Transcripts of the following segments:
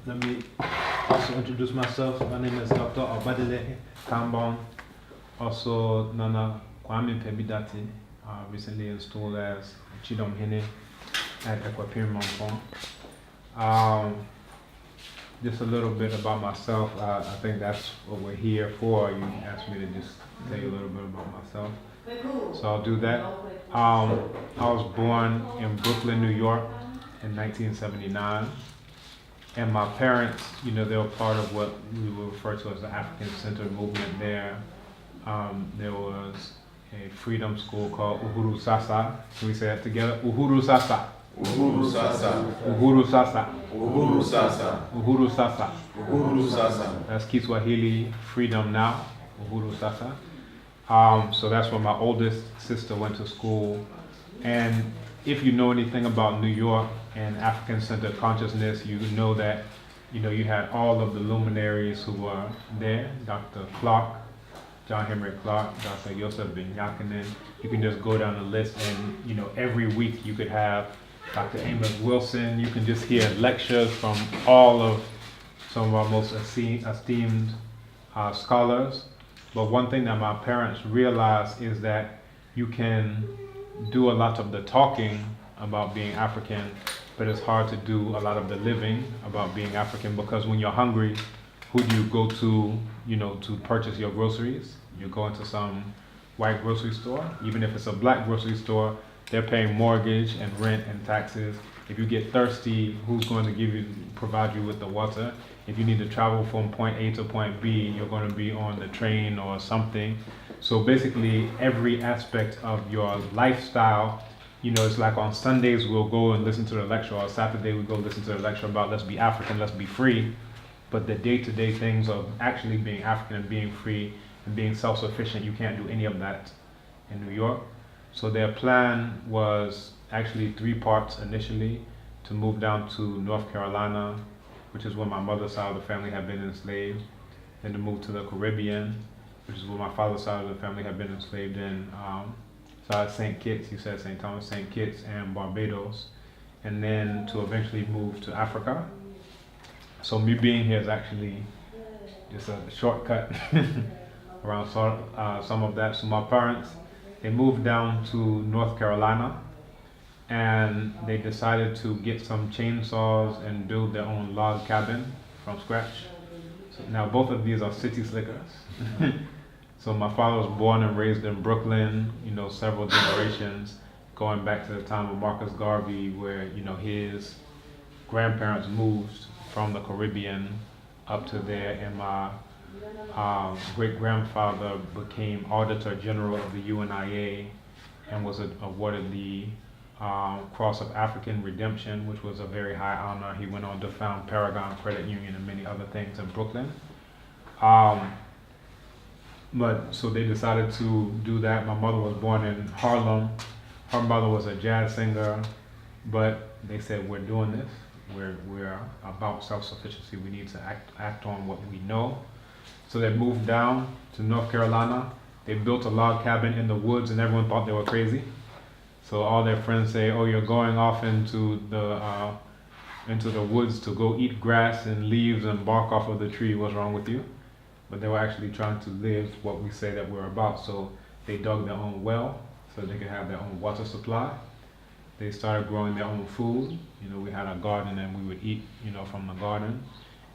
Let me also introduce myself. My name is Dr. Obadile Kambon, also Nana Kwame Pebidati, recently installed as Chidom Hene at Equapir Montfort. Just a little bit about myself. I think that's what we're here for. You asked me to just tell you a little bit about myself. So I'll do that. I was born in Brooklyn, New York in 1979. And my parents, they were part of what we would refer to as the African Center movement there. There was a freedom school called Uhuru Sasa. Can we say that together? Uhuru Sasa. Uhuru Sasa. Uhuru Sasa. Uhuru Sasa. Uhuru Sasa. Uhuru Sasa. That's Kiswahili Freedom Now. Uhuru Sasa. So that's where my oldest sister went to school. And if you know anything about New York and African-centered consciousness, you know that, you had all of the luminaries who were there. Dr. Clark, John Henry Clark, Dr. Yosef Ben Yakinen. You can just go down the list and, every week you could have Dr. Amos Wilson. You can just hear lectures from all of some of our most esteemed scholars. But one thing that my parents realized is that you can do a lot of the talking about being African, but it's hard to do a lot of the living about being African, because when you're hungry, who do you go to, to purchase your groceries? You go into some white grocery store. Even if it's a black grocery store, they're paying mortgage and rent and taxes. If you get thirsty, who's going to provide you with the water? If you need to travel from point A to point B, you're going to be on the train or something. So basically, every aspect of your lifestyle, it's like on Sundays we'll go and listen to the lecture, or Saturday we go listen to the lecture about let's be African, let's be free. But the day-to-day things of actually being African and being free and being self-sufficient, you can't do any of that in New York. So their plan was actually 3 parts initially: to move down to North Carolina, which is where my mother's side of the family had been enslaved, then to move to the Caribbean, which is where my father's side of the family had been enslaved in. So at St. Kitts, you said St. Thomas, St. Kitts and Barbados, and then to eventually move to Africa. So me being here is actually just a shortcut around some of that. So my parents, they moved down to North Carolina, and they decided to get some chainsaws and build their own log cabin from scratch. So now both of these are city slickers. So my father was born and raised in Brooklyn, several generations, going back to the time of Marcus Garvey, where, his grandparents moved from the Caribbean up to there, and my great-grandfather became Auditor General of the UNIA and was awarded the Cross of African Redemption, which was a very high honor. He went on to found Paragon Credit Union and many other things in Brooklyn. But so they decided to do that. My mother was born in Harlem. Her mother was a jazz singer, but they said, we're doing this. We're about self-sufficiency. We need to act on what we know. So they moved down to North Carolina. They built a log cabin in the woods, and everyone thought they were crazy. So all their friends say, oh, you're going off into the woods to go eat grass and leaves and bark off of the tree. What's wrong with you? But they were actually trying to live what we say that we're about. So they dug their own well so they could have their own water supply. They started growing their own food. We had a garden and we would eat, from the garden.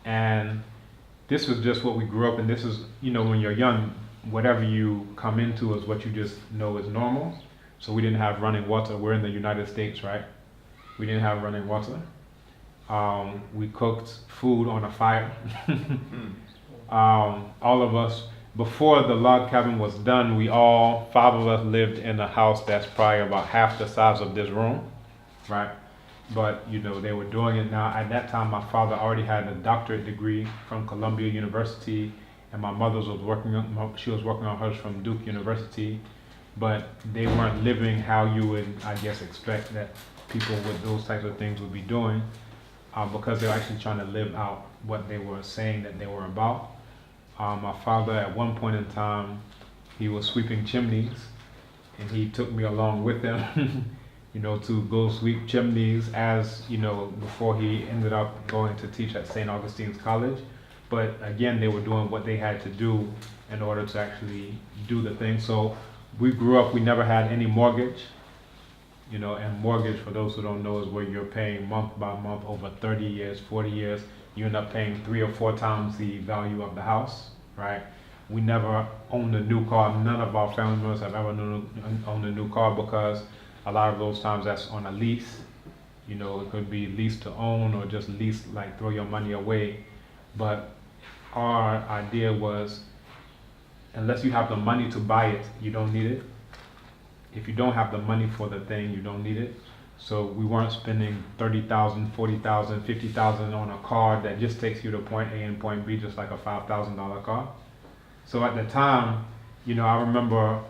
And this was just what we grew up in. This is, when you're young, whatever you come into is what you just know is normal. So we didn't have running water. We're in the United States, right? We didn't have running water. We cooked food on a fire. All of us, before the log cabin was done, 5 of us lived in a house that's probably about half the size of this room, right? But, they were doing it now. At that time, my father already had a doctorate degree from Columbia University, and my mother was working on hers from Duke University. But they weren't living how you would, I guess, expect that people with those types of things would be doing, because they were actually trying to live out what they were saying that they were about. My father, at one point in time, he was sweeping chimneys, and he took me along with him. to go sweep chimneys as, before he ended up going to teach at St. Augustine's College. But again, they were doing what they had to do in order to actually do the thing. So we grew up, we never had any mortgage, and mortgage, for those who don't know, is where you're paying month by month over 30 years, 40 years. You end up paying 3 or 4 times the value of the house, right? We never owned a new car. None of our family members have ever owned a new car, because a lot of those times that's on a lease. It could be lease to own or just lease, like throw your money away. But our idea was, unless you have the money to buy it, you don't need it. If you don't have the money for the thing, you don't need it. So we weren't spending $30,000, $40,000, $50,000 on a car that just takes you to point A and point B, just like a $5,000 car. So at the time, I remember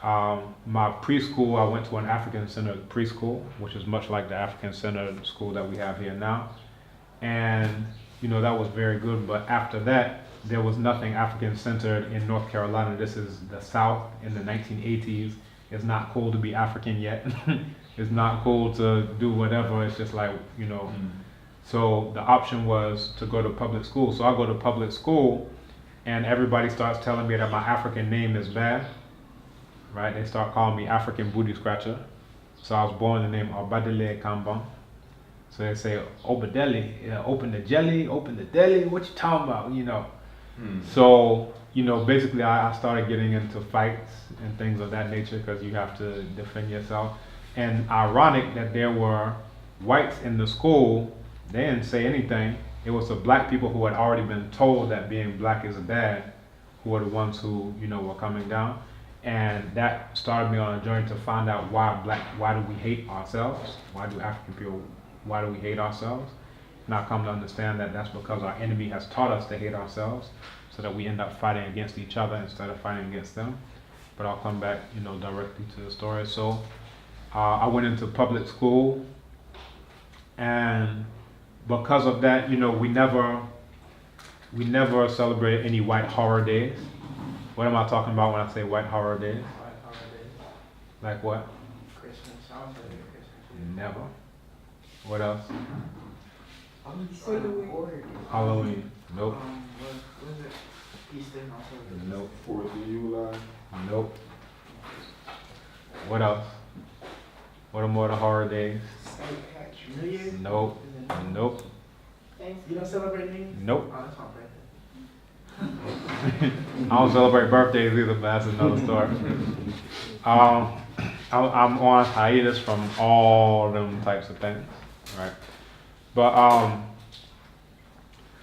my preschool, I went to an African-centered preschool, which is much like the African-centered school that we have here now. And, that was very good. But after that, there was nothing African-centered in North Carolina. This is the South in the 1980s. It's not cool to be African yet. It's not cool to do whatever. It's just like, So the option was to go to public school. So I go to public school, and everybody starts telling me that my African name is bad, right? They start calling me African Booty Scratcher. So I was born the name Obadele Kambon. So they say, Obadele, open the jelly, open the deli, what you talking about, So, basically I started getting into fights and things of that nature, because you have to defend yourself. And ironic that there were whites in the school, they didn't say anything. It was the black people who had already been told that being black is bad, who were the ones who, were coming down. And that started me on a journey to find out why do we hate ourselves? Why do African people, why do we hate ourselves? And I come to understand that that's because our enemy has taught us to hate ourselves, so that we end up fighting against each other instead of fighting against them. But I'll come back, directly to the story. So I went into public school, and because of that, we never celebrated any white horror days. What am I talking about when I say white horror days? White holidays. Like what? Christmas. I don't celebrate Christmas. Never. What else? Halloween. Halloween. Nope. What is it? Easter. I don't celebrate. Nope. 4th of July. Nope. What else? What are more the horror days? New Year's? Nope. Nope. You don't celebrate New Year's? Nope. Oh, that's my birthday. I don't celebrate birthdays either, but that's another story. I'm on hiatus from all them types of things, right? But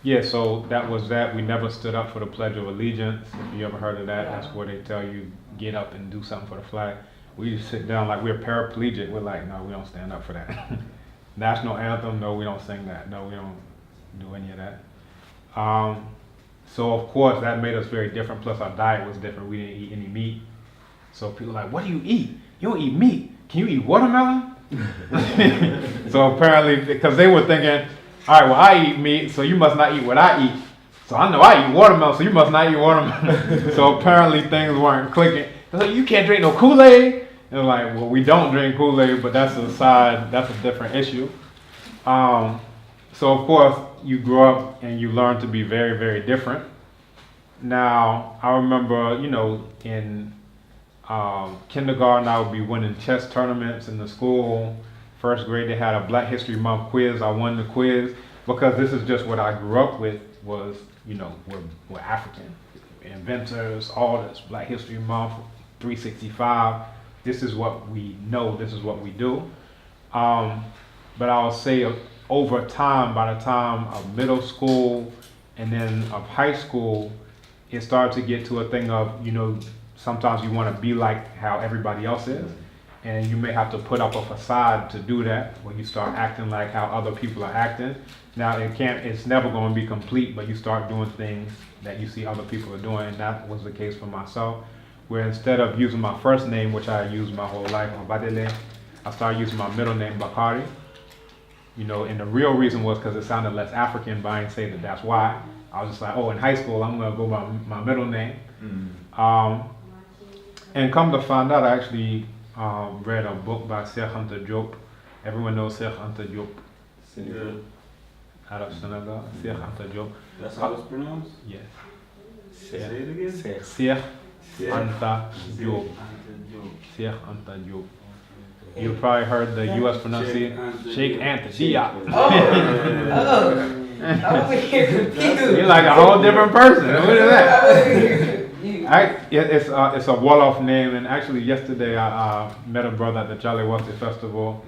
yeah, so that was that. We never stood up for the Pledge of Allegiance. If you ever heard of that, that's where they tell you get up and do something for the flag. We just sit down like we're paraplegic. We're like, no, we don't stand up for that. National anthem, no, we don't sing that. No, we don't do any of that. So of course that made us very different. Plus our diet was different. We didn't eat any meat. So people were like, what do you eat? You don't eat meat. Can you eat watermelon? So apparently, because they were thinking, all right, well I eat meat, so you must not eat what I eat. So I know I eat watermelon, so you must not eat watermelon. So apparently things weren't clicking. They're like, you can't drink no Kool-Aid. And like, well, we don't drink Kool-Aid, but that's a different issue. So of course, you grow up and you learn to be very, very different. Now, I remember, in kindergarten, I would be winning chess tournaments in the school. First grade, they had a Black History Month quiz. I won the quiz because this is just what I grew up with was, we're African. Inventors, all this, Black History Month, 365. This is what we know, this is what we do. But I'll say over time, by the time of middle school and then of high school, it started to get to a thing of, sometimes you want to be like how everybody else is. And you may have to put up a facade to do that, where you start acting like how other people are acting. Now it's never going to be complete, but you start doing things that you see other people are doing, and that was the case for myself, where instead of using my first name, which I used my whole life, Obadele, I started using my middle name, Bakari. And the real reason was because it sounded less African, but I didn't say that that's why. I was just like, in high school, I'm going to go by my middle name. And come to find out, I actually read a book by Cheikh Anta Diop. Everyone knows Cheikh Anta Diop Senegal. out of Senegal. Cheikh Anta Diop. That's how it's pronounced? Yes. Say it again? Cheikh Anta Diop. Cheikh Anta Diop. You probably heard the U.S. pronunciation. Sheikh Anta Diop. I'm over here confused. You're like a whole different person. What is that? I'm over here confused. It's a Wolof name, and actually yesterday I met a brother at the Charlie Wesley Festival.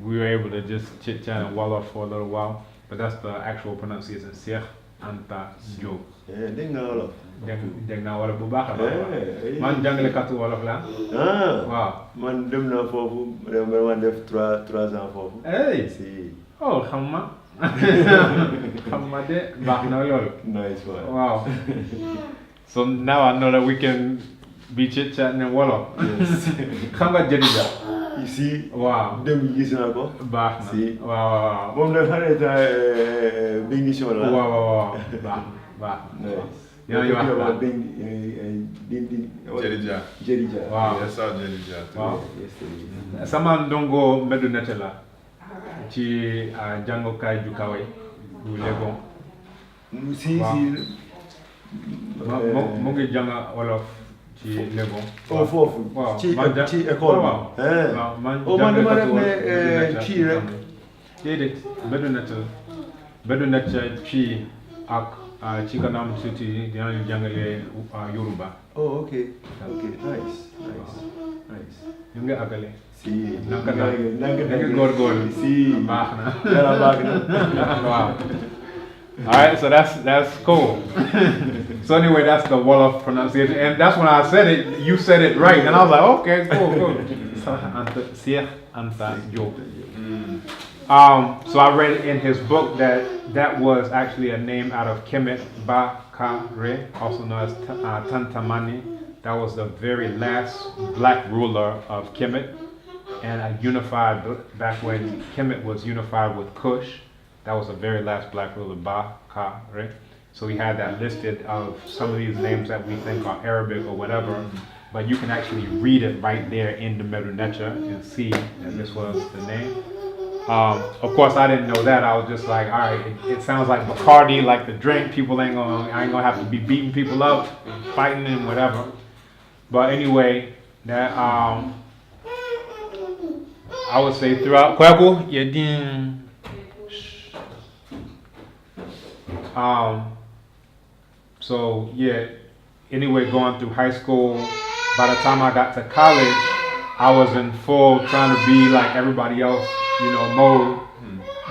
We were able to just chit chat in Wolof for a little while, but that's the actual pronunciation. Cheikh Anta Diop. Dégg nga wolof. Dégg naa Wolof bu baax a baax. Eh, Man jàngalekatu Wolof la. Waaw. Man dem naa foofu dama def 3 ans foofu. Hey. Si. Oh, xam ma. Xam ma de baax na lool. Nice one. Wow. So now I know that we can be chit chatting in Wolof. Yes. Xam nga jërëjëf. Ici. Waaw. Dem gis naa ko. Baax na. Si. Waaw. Moom dafa xarita bénédiction la. Waaw. Baax na. Nice. Yaa ngi wax daal. Jerija. Jerija. Waaw. Yes, sir, Jerija. Waaw. Yesterday. Sama ndongo Medu Nete la ci jàngukaay ju kawe bu Legon. Si Waaw. si. Mu ngi jàng Wolof ci Legon. Oh foofu. Waaw. Ci Man ja- ci école. waaw. Eh. Waaw, man Oh, man dama jàngalekatu def ne Medu Nete ci rek. déedéet Medu Nete ci ak ci kanam tuuti dinañu jàngale Yoruba. Oh, okay. Okay, nice. ñu ngi àggale. Si. Naka da nga góorgóorlu. Si. Baax na. Yàlla baax na. Wow. All right, so that's cool. So anyway, that's the Wolof pronunciation, and that's when I said it. You said it right, and I was like, okay, cool. Cheikh Anta Diop. So I read in his book that was actually a name out of Kemet Bakare, also known as Tantamani. That was the very last black ruler of Kemet, and unified back when Kemet was unified with Kush. That was the very last black ruler, Bakare. So we had that listed of some of these names that we think are Arabic or whatever, but you can actually read it right there in the Medu Neter and see that this was the name. Of course, I didn't know that. I was just like, all right, it sounds like Bacardi, like the drink. People I ain't gonna have to be beating people up, fighting and whatever. But anyway, that I would say throughout Kwaku, so yeah, anyway, going through high school, by the time I got to college, I was in full trying to be like everybody else, mode.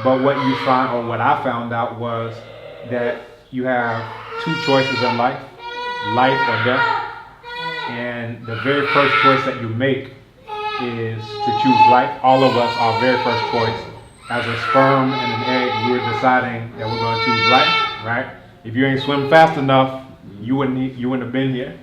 But what you find, or what I found out, was that you have 2 choices in life or death. And the very first choice that you make is to choose life. All of us, our very first choice, as a sperm and an egg, we're deciding that we're going to choose life, right? If you ain't swim fast enough, you wouldn't have been here.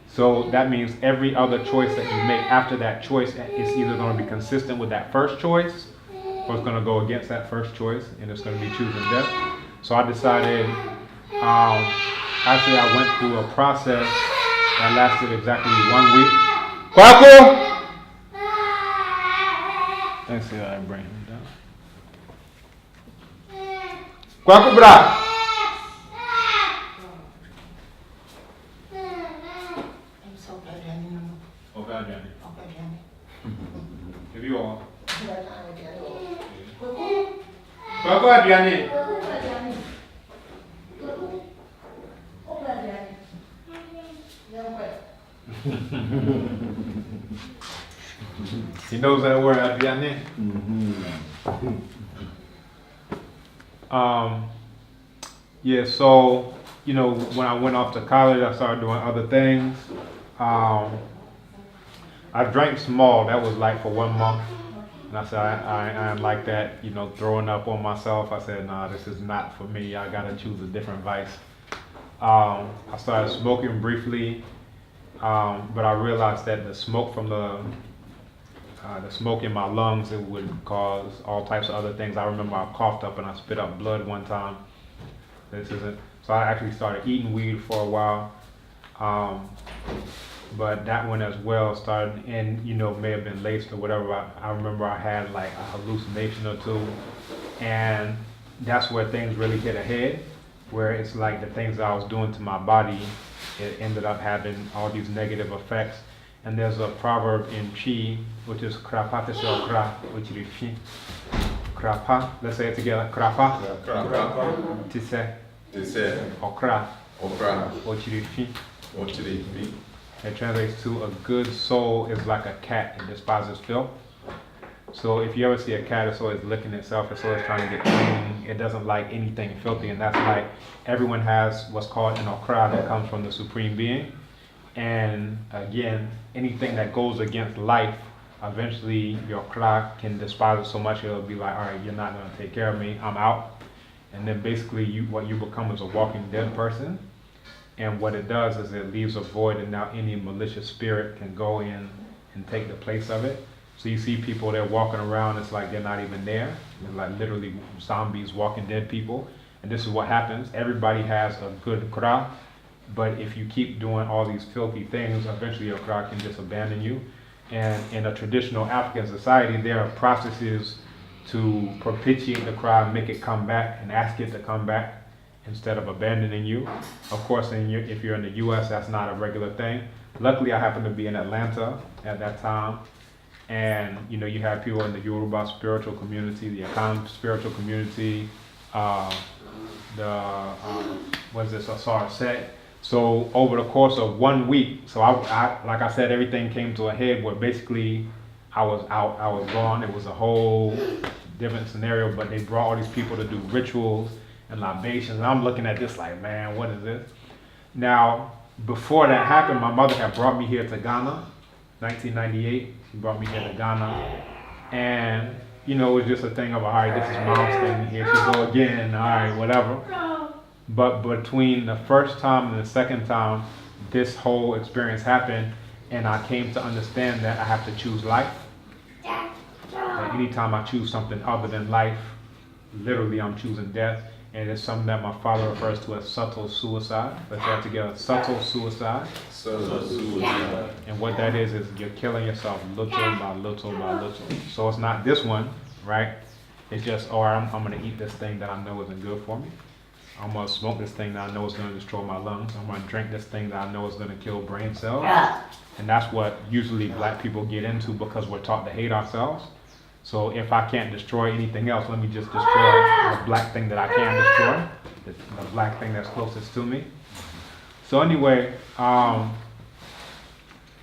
So that means every other choice that you make after that choice is either going to be consistent with that first choice, or it's going to go against that first choice, and it's going to be choosing death. So I decided, actually I went through a process that lasted exactly 1 week. Kwaku! Let's see how I bring him down. Kwaku bra! Okay, Johnny. If you all. Kwaku, Johnny. He knows that word, Adriane. Yeah, so, when I went off to college, I started doing other things. I drank small, that was like for 1 month. And I said, I ain't like that, throwing up on myself. I said, nah, this is not for me. I gotta choose a different vice. I started smoking briefly, but I realized that the smoke from the smoke in my lungs, it would cause all types of other things. I remember I coughed up and I spit up blood one time. So I actually started eating weed for a while. but that one as well started, and may have been laced or whatever. I remember I had like a hallucination or two, and that's where things really hit ahead, where it's like the things I was doing to my body, it ended up having all these negative effects. And there's a proverb in Chi, which is krapate se okra, which is fi. Krapa, let's say it together. Krapa, tise, okra, ochirifi. It translates to a good soul is like a cat, it despises filth. So if you ever see a cat, it's always licking itself, it's always trying to get clean. It doesn't like anything filthy, and that's like everyone has what's called an okra that comes from the Supreme Being. And again, anything that goes against life, eventually your okra can despise it so much it'll be like, all right, you're not going to take care of me, I'm out. And then basically what you become is a walking dead person. And what it does is it leaves a void, and now any malicious spirit can go in and take the place of it. So you see people, they're walking around, it's like they're not even there. They're like literally zombies, walking dead people. And this is what happens. Everybody has a good kra, but if you keep doing all these filthy things, eventually your kra can just abandon you. And in a traditional African society, there are processes to propitiate the kra, make it come back, and ask it to come back instead of abandoning you. Of course, if you're in the US, that's not a regular thing. Luckily, I happened to be in Atlanta at that time. And you have people in the Yoruba spiritual community, the Akan spiritual community, Asar Set. So over the course of 1 week, so I like I said, everything came to a head where basically I was out, I was gone. It was a whole different scenario, but they brought all these people to do rituals and libations. And I'm looking at this like, man, what is this? Now, before that happened, my mother had brought me here to Ghana, 1998. She brought me here to Ghana. And, it was just a thing of, all right, this is mom's thing. Here she go again, all right, whatever. But between the first time and the second time, this whole experience happened, and I came to understand that I have to choose life. That anytime I choose something other than life, literally I'm choosing death. And it's something that my father refers to as subtle suicide. Let's say it together, subtle suicide. And what that is you're killing yourself little by little by little. So it's not this one, right? It's just, I'm going to eat this thing that I know isn't good for me. I'm going to smoke this thing that I know is going to destroy my lungs. I'm going to drink this thing that I know is going to kill brain cells. And that's what usually black people get into because we're taught to hate ourselves. So if I can't destroy anything else, let me just destroy the black thing that I can destroy, the black thing that's closest to me. So anyway,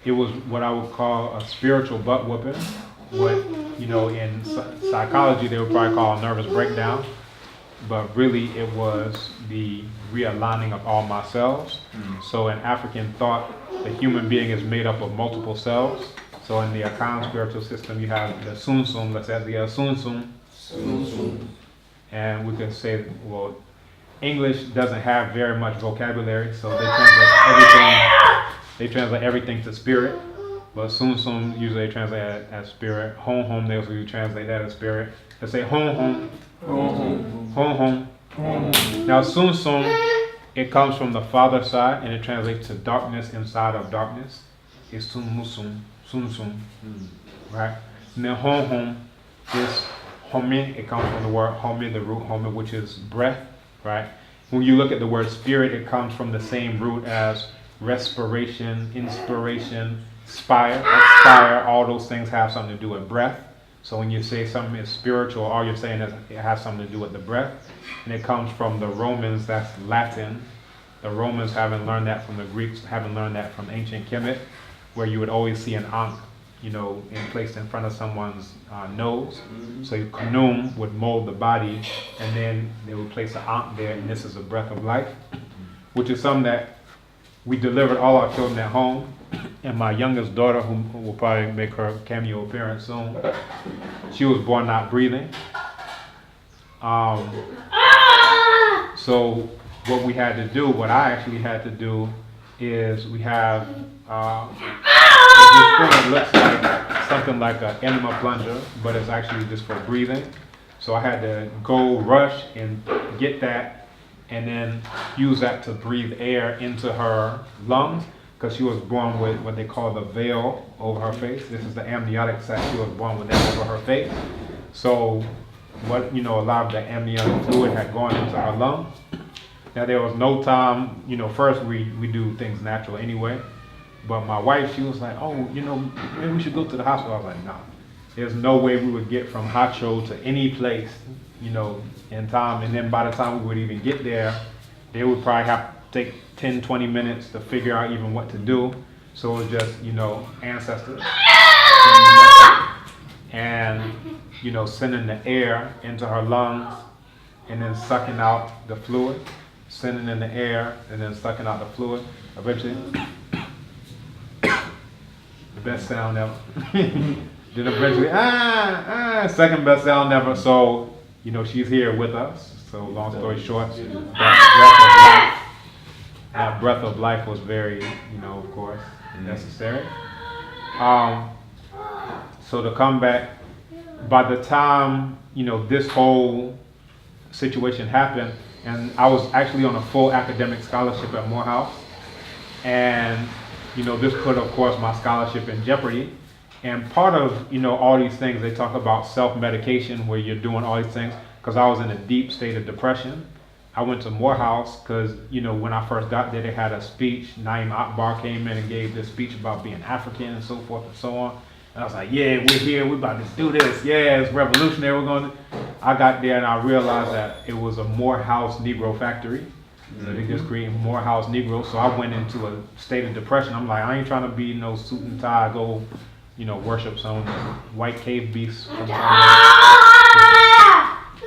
it was what I would call a spiritual butt whooping. What, in psychology they would probably call a nervous breakdown. But really it was the realigning of all my cells. So in African thought, the human being is made up of multiple cells. So in the Akan spiritual system, you have the Sunsum, let's say the Sunsum. And we can say, well, English doesn't have very much vocabulary, so they translate everything to spirit. But Sunsum usually translate as spirit. Home, they also translate that as spirit. Let's say home. Now Sunsum, it comes from the father side, and it translates to darkness inside of darkness. It's Sunsum. Right? And then home is home. It comes from the word home, the root home, which is breath. Right? When you look at the word spirit, it comes from the same root as respiration, inspiration, spire. Expire. All those things have something to do with breath. So when you say something is spiritual, all you're saying is it has something to do with the breath. And it comes from the Romans, that's Latin. The Romans haven't learned that from the Greeks, haven't learned that from ancient Kemet, where you would always see an ankh, placed in front of someone's nose. So Khnum would mold the body, and then they would place an ankh there, and this is a breath of life, which is something that we delivered all our children at home. And my youngest daughter, who will probably make her cameo appearance soon, she was born not breathing. So what we had to do, what I actually had to do, is we have this thing that looks like something like an enema plunger, but it's actually just for breathing. So I had to go rush and get that, and then use that to breathe air into her lungs. because she was born with what they call the veil over her face. This is the amniotic sac. She was born with that over her face. So what, a lot of the amniotic fluid had gone into her lungs. Now there was no time, first we do things natural anyway. But my wife, she was like, oh, maybe we should go to the hospital. I was like, nah. There's no way we would get from Hacho to any place, in time. And then by the time we would even get there, they would probably have to take 10, 20 minutes to figure out even what to do. So it was just, ancestors. And, sending the air into her lungs and then sucking out the fluid, sending in the air and then sucking out the fluid. Eventually, the best sound ever. Then eventually, second best sound ever. So, she's here with us. So long story short, that breath of life was very, of course, necessary. So to come back, by the time, this whole situation happened, and I was actually on a full academic scholarship at Morehouse, and, this put, of course, my scholarship in jeopardy. And part of, all these things, they talk about self-medication where you're doing all these things, because I was in a deep state of depression. I went to Morehouse because, when I first got there, they had a speech. Naeem Akbar came in and gave this speech about being African and so forth and so on. And I was like, yeah, we're here, we're about to do this. Yeah, it's revolutionary, we're going to. I got there and I realized that it was a Morehouse Negro factory. So they just created Morehouse Negroes. So I went into a state of depression. I'm like, I ain't trying to be no suit and tie, go, worship some white cave beasts from somewhere.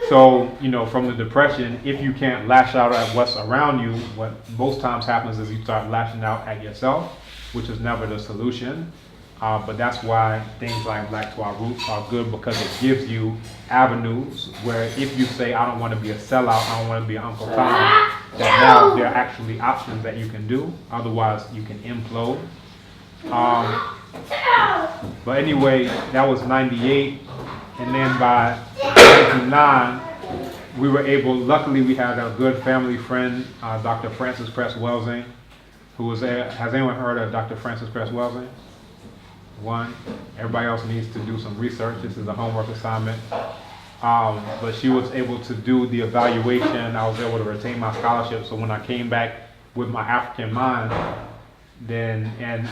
So, from the depression, if you can't lash out at what's around you, what most times happens is you start lashing out at yourself, which is never the solution. But that's why things like Black to Our Roots are good, because it gives you avenues where if you say, I don't want to be a sellout, I don't want to be an Uncle Tom, that now there are actually options that you can do. Otherwise, you can implode. But anyway, that was 98. And then by 99, we were able, luckily we had a good family friend, Dr. Francis Cress Welsing, who was there. Has anyone heard of Dr. Francis Cress Welsing? One. Everybody else needs to do some research. This is a homework assignment. But she was able to do the evaluation. I was able to retain my scholarship. So when I came back with my African mind, then, and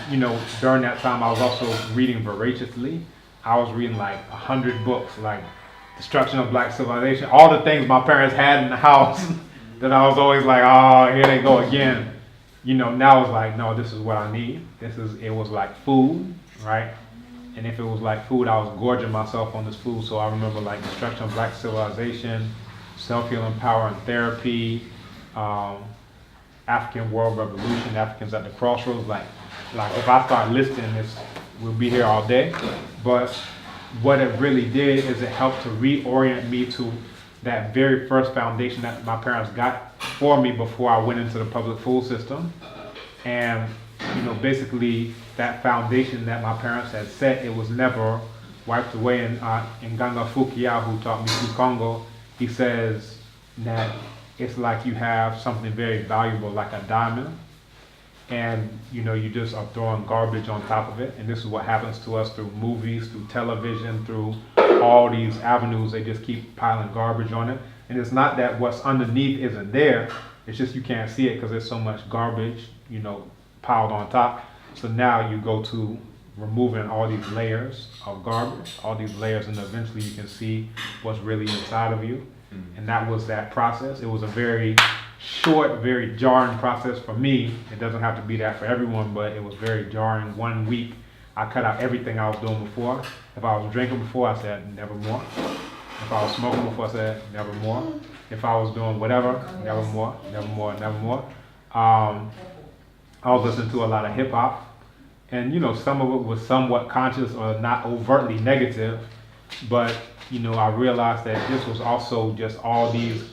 during that time I was also reading voraciously. I was reading like 100 books, like Destruction of Black Civilization, all the things my parents had in the house that I was always like, oh, here they go again. Now it's like, no, this is what I need. It was like food, right? And if it was like food, I was gorging myself on this food. So I remember like Destruction of Black Civilization, Self-Healing Power and Therapy, African World Revolution, Africans at the Crossroads. Like if I start listing this, we'll be here all day. But what it really did is it helped to reorient me to that very first foundation that my parents got for me before I went into the public school system. And, basically that foundation that my parents had set, it was never wiped away. And Nganga Fukia, who taught me Kikongo, he says that it's like you have something very valuable like a diamond, and you just are throwing garbage on top of it. And this is what happens to us through movies, through television, through all these avenues. They just keep piling garbage on it. And it's not that what's underneath isn't there, it's just you can't see it because there's so much garbage piled on top. So now you go to removing all these layers of garbage, all these layers, and eventually you can see what's really inside of you. And that was that process. It was a very short, very jarring process for me. It doesn't have to be that for everyone, but it was very jarring. 1 week, I cut out everything I was doing before. If I was drinking before, I said, never more. If I was smoking before, I said, never more. If I was doing whatever, never more, never more, never more. I was listening to a lot of hip hop. And, some of it was somewhat conscious or not overtly negative. But, I realized that this was also just all these,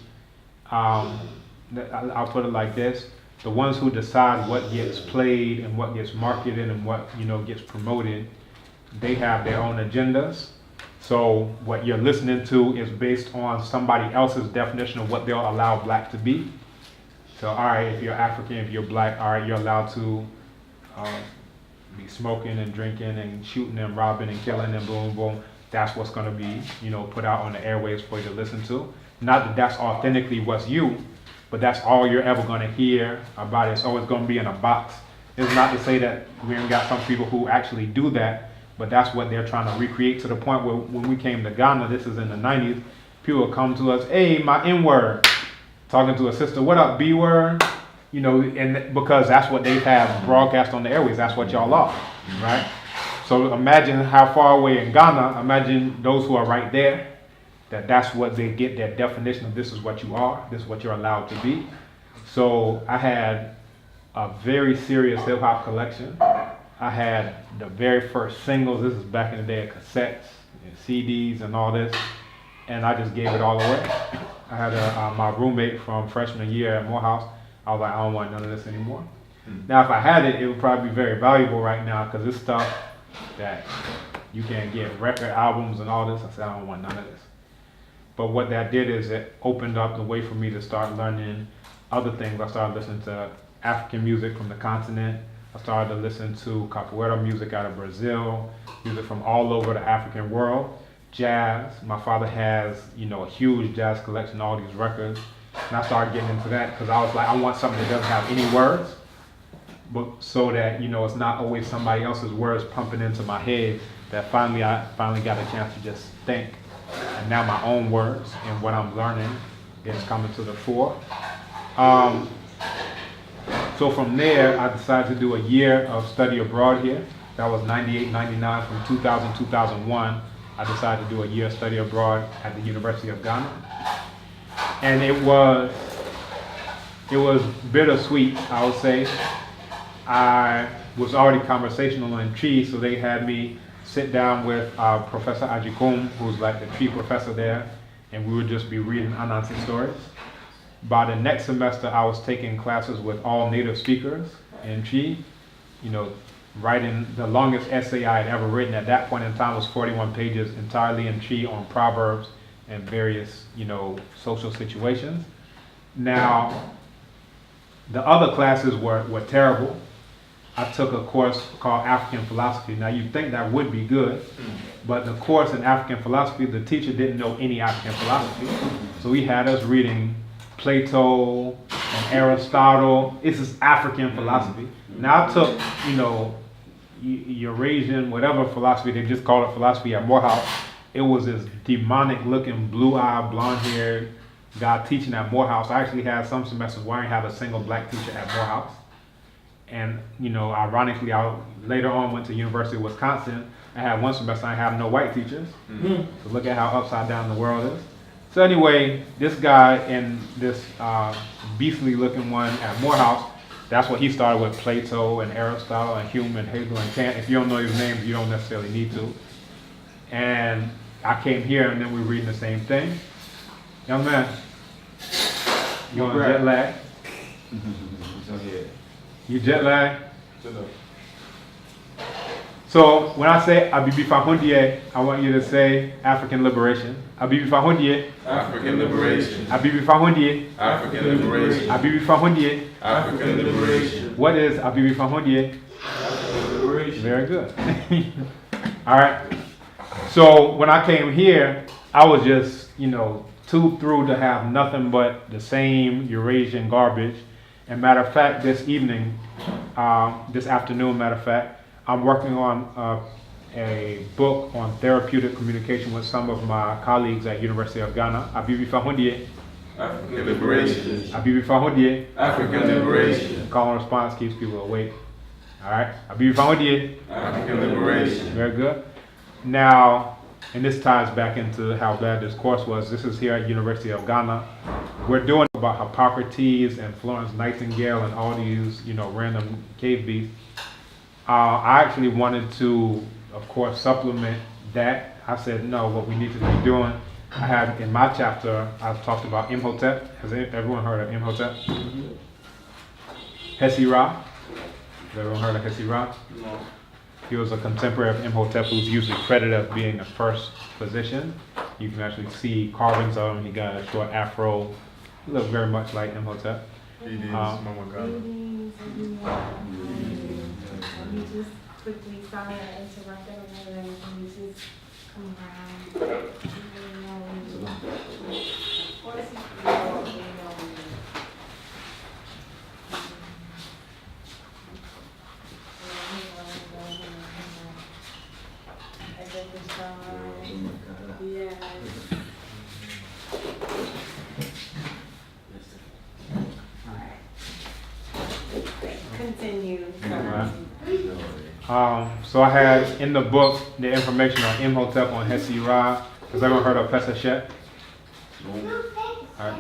I'll put it like this, the ones who decide what gets played and what gets marketed and what, gets promoted, they have their own agendas. So what you're listening to is based on somebody else's definition of what they'll allow black to be. So, all right, if you're African, if you're black, all right, you're allowed to be smoking and drinking and shooting and robbing and killing and boom, boom. That's what's going to be, put out on the airwaves for you to listen to. Not that that's authentically what's you, but that's all you're ever going to hear about it. It's always going to be in a box. It's not to say that we ain't got some people who actually do that, but that's what they're trying to recreate, to the point where when we came to Ghana, this is in the 90s, people would come to us, hey, my N-word, talking to a sister, what up, B-word? And because that's what they have broadcast on the airways, that's what y'all are, right? So imagine how far away in Ghana, imagine those who are right there, that's what they get, their definition of this is what you are, this is what you're allowed to be. So I had a very serious hip hop collection. I had the very first singles, this is back in the day of cassettes and CDs and all this, and I just gave it all away. I had my roommate from freshman year at Morehouse. I was like, I don't want none of this anymore. Now, if I had it, it would probably be very valuable right now, because it's stuff that you can get record albums and all this. I said, I don't want none of this. But what that did is it opened up the way for me to start learning other things. I started listening to African music from the continent. I started to listen to capoeira music out of Brazil, music from all over the African world, jazz. My father has, a huge jazz collection, all these records. And I started getting into that because I was like, I want something that doesn't have any words, but so that, it's not always somebody else's words pumping into my head, that I finally got a chance to just think. And now my own words and what I'm learning is coming to the fore. So from there, I decided to do a year of study abroad here. That was 98, 99, from 2000, 2001. I decided to do a year of study abroad at the University of Ghana. And it was bittersweet, I would say. I was already conversational in Tree, so they had me sit down with Professor Ajikum, who's like the Tree professor there, and we would just be reading Anansi stories. By the next semester, I was taking classes with all native speakers in Tree. Writing the longest essay I had ever written at that point in time was 41 pages entirely in Tree on proverbs and various, social situations. Now, the other classes were terrible. I took a course called African Philosophy. Now, you'd think that would be good, but the course in African Philosophy, the teacher didn't know any African philosophy. So he had us reading Plato and Aristotle. This is African philosophy. Now, I took, Eurasian, whatever philosophy, they just called it philosophy at Morehouse. It was this demonic looking, blue-eyed, blonde-haired guy teaching at Morehouse. I actually had some semesters where I didn't have a single black teacher at Morehouse. And, ironically, I later on went to University of Wisconsin. I had one semester I had no white teachers. So look at how upside down the world is. So anyway, this guy and this beastly looking one at Morehouse, that's what he started with, Plato and Aristotle and Hume and Hegel and Kant. If you don't know these names, you don't necessarily need to. And I came here and then we were reading the same thing. Young man, you on jet lag? You jet lag? So when I say Abibi Fahundie, I want you to say African liberation. Abibi Fahundie. African liberation. Abibi Fahundie. African liberation. Abibi Fahundie. African liberation. What is Abibi Fahundie? African liberation. Very good. All right. So when I came here, I was just, too through to have nothing but the same Eurasian garbage. And matter of fact, this afternoon, I'm working on a book on therapeutic communication with some of my colleagues at University of Ghana. Abibi Fahundie. African liberation. Abibi Fahundie. African liberation. Call and response keeps people awake. All right. Abibi Fahundie. African liberation. Very good. Now, and this ties back into how bad this course was. This is here at University of Ghana. We're doing about Hippocrates and Florence Nightingale and all these, random cave beasts. I actually wanted to, of course, supplement that. I said, no, what we need to be doing. I had in my chapter, I've talked about Imhotep. Has everyone heard of Imhotep? Hesi Ra. Has everyone heard of Hesi Ra? No. He was a contemporary of Imhotep who's usually credited as being the first physician. You can actually see carvings of him. He got a short afro. He looked very much like Imhotep. you just quickly, sorry I interrupted or whatever, can you just come around? You know, of course, you know. Yes. Continue. So I had in the book the information on Imhotep on Hesi Ra. Has everyone heard of Pesachet?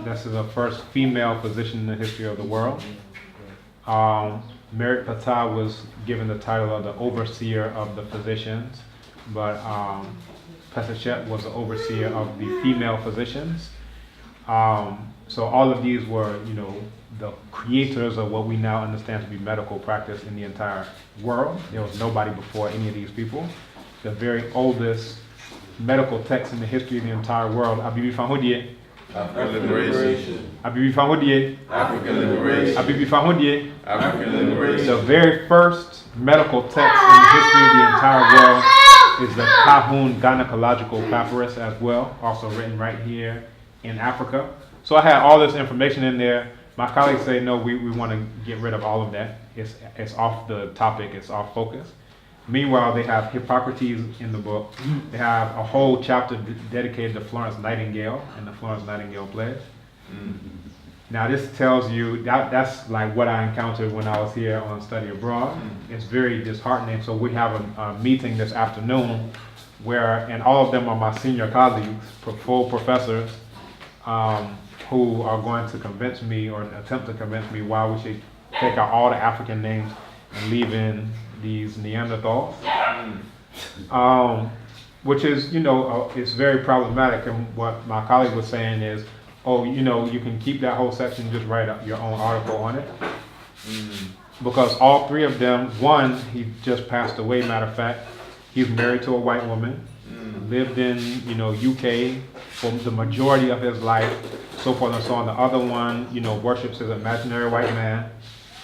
This is the first female physician in the history of the world. Merit Ptah was given the title of the overseer of the physicians, but Pesachet was the overseer of the female physicians. So all of these were, the creators of what we now understand to be medical practice in the entire world. There was nobody before any of these people. The very oldest medical text in the history of the entire world, Abibi Fahudie. African liberation. Abibi Fahudie. African liberation. Abibi Fahudie. African liberation. The very first medical text in the history of the entire world is the Kahun Gynecological Papyrus as well, also written right here in Africa. So I had all this information in there. My colleagues say, no, we want to get rid of all of that. It's off the topic, it's off focus. Meanwhile, they have Hippocrates in the book. They have a whole chapter dedicated to Florence Nightingale and the Florence Nightingale pledge. Now this tells you, that's like what I encountered when I was here on study abroad. It's very disheartening. So we have a meeting this afternoon and all of them are my senior colleagues, full professors, who are going to convince me or attempt to convince me why we should take out all the African names and leave in these Neanderthals. Which is, it's very problematic. And what my colleague was saying is, you can keep that whole section, just write up your own article on it. Because all three of them, one, he just passed away, matter of fact. He's married to a white woman, lived in, UK for the majority of his life, so forth and so on. The other one, worships his imaginary white man.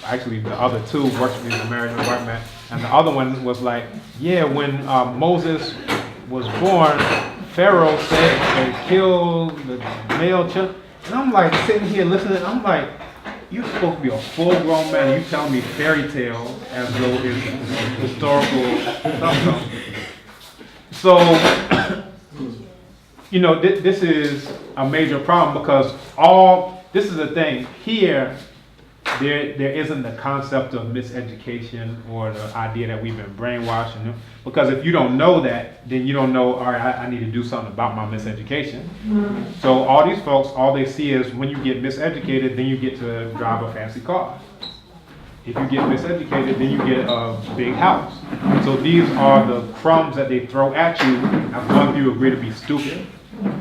Actually, the other two worship his imaginary white man. And the other one was like, yeah, when Moses was born, Pharaoh said they killed the male children. And I'm like sitting here listening, I'm like, you're supposed to be a full-grown man, and you tell me fairy tales as though it's historical stuff. So, this is a major problem because this is the thing, here, there isn't the concept of miseducation or the idea that we've been brainwashed. Because if you don't know that, then you don't know, all right, I need to do something about my miseducation. So all these folks, all they see is when you get miseducated, then you get to drive a fancy car. If you get miseducated, then you get a big house. So these are the crumbs that they throw at you as long as you agree to be stupid.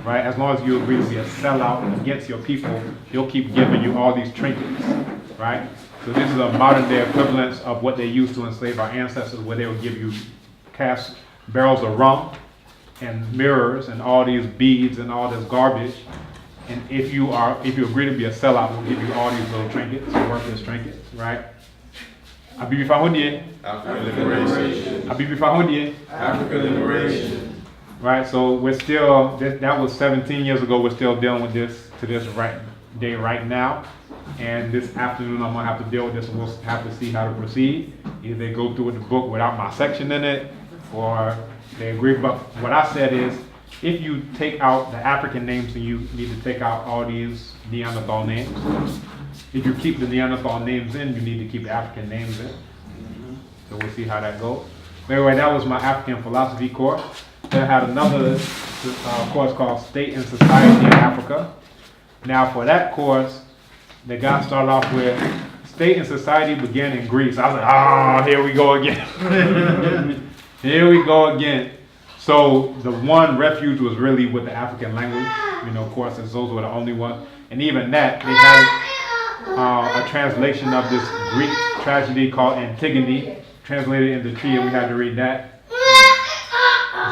Right? As long as you agree to be a sellout against your people, they'll keep giving you all these trinkets. Right? So this is a modern day equivalence of what they used to enslave our ancestors, where they would give you cast barrels of rum and mirrors and all these beads and all this garbage. And if you agree to be a sellout, we'll give you all these little trinkets, worthless trinkets, right? Abibi Fahudie. African liberation. Abibi Fahudie. African liberation. Right, so we're still, that was 17 years ago, we're still dealing with this to this day right now. And this afternoon I'm gonna have to deal with this, and we'll have to see how to proceed. Either they go through with the book without my section in it, or they agree. But what I said is, if you take out the African names, then you need to take out all these Neanderthal names. If you keep the Neanderthal names in, you need to keep the African names in. So we'll see how that goes. But anyway, that was my African philosophy course. Then I had another course called State and Society in Africa. Now for that course, the guy started off with State and Society began in Greece. I was like, here we go again. Here we go again. So the one refuge was really with the African language, of course, as those were the only ones. And even that, they had a translation of this Greek tragedy called Antigone, translated into Tree, and we had to read that.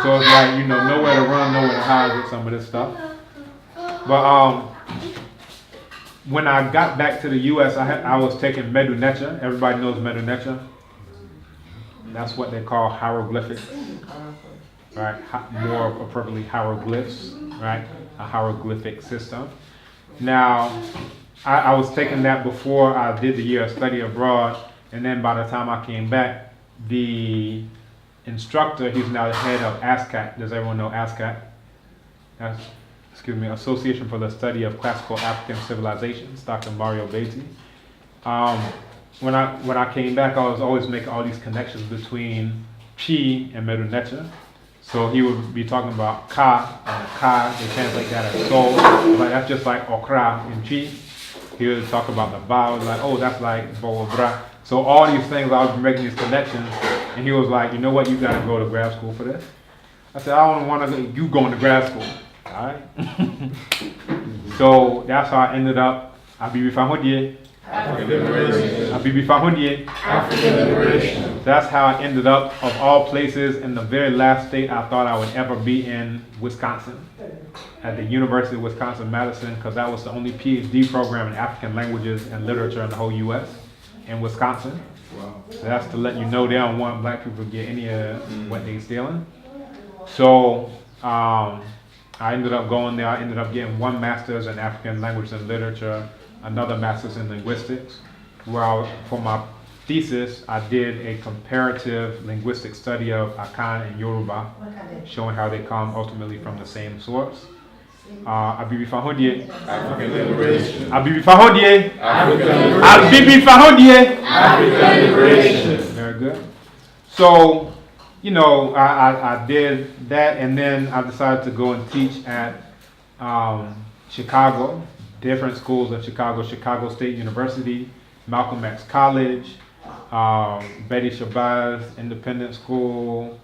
So it's like, nowhere to run, nowhere to hide with some of this stuff. But when I got back to the U.S., I was taking Medu Necha. Everybody knows Medu Necha. That's what they call hieroglyphics, right? More appropriately, hieroglyphs, right? A hieroglyphic system. Now, I was taking that before I did the year of study abroad, and then by the time I came back, the instructor, he's now the head of ASCAT. Does everyone know ASCAT? Association for the Study of Classical African Civilizations, Dr. Mario Beatty. When I came back, I was always making all these connections between Chi and Merunecha. So he would be talking about Ka, and Ka, they translate that as soul, but that's just like Okra in Chi. He would talk about the Ba, like, oh, that's like Boabra. So all these things, I was making these connections, and he was like, you know what, you gotta go to grad school for this. I said, I don't wanna go, you going to grad school, all right? So that's how I ended up, Abibi Fahodye. African liberation. Abibi Fahodye. African liberation. That's how I ended up, of all places, in the very last state I thought I would ever be in, Wisconsin, at the University of Wisconsin-Madison, because that was the only PhD program in African languages and literature in the whole U.S. in Wisconsin. Wow. So that's to let you know they don't want black people to get any of what they stealing. So I ended up going there. I ended up getting one master's in African language and literature, another master's in linguistics, where for my thesis, I did a comparative linguistic study of Akan and Yoruba, showing how they come ultimately from the same source. Abibi Fahodye. African liberation. Abibi Fahodye. African liberation. Abibi Fahodye. African liberation. Very good. So, you know, I did that, and then I decided to go and teach at Chicago, different schools in Chicago, Chicago State University, Malcolm X College, Betty Shabazz Independent School,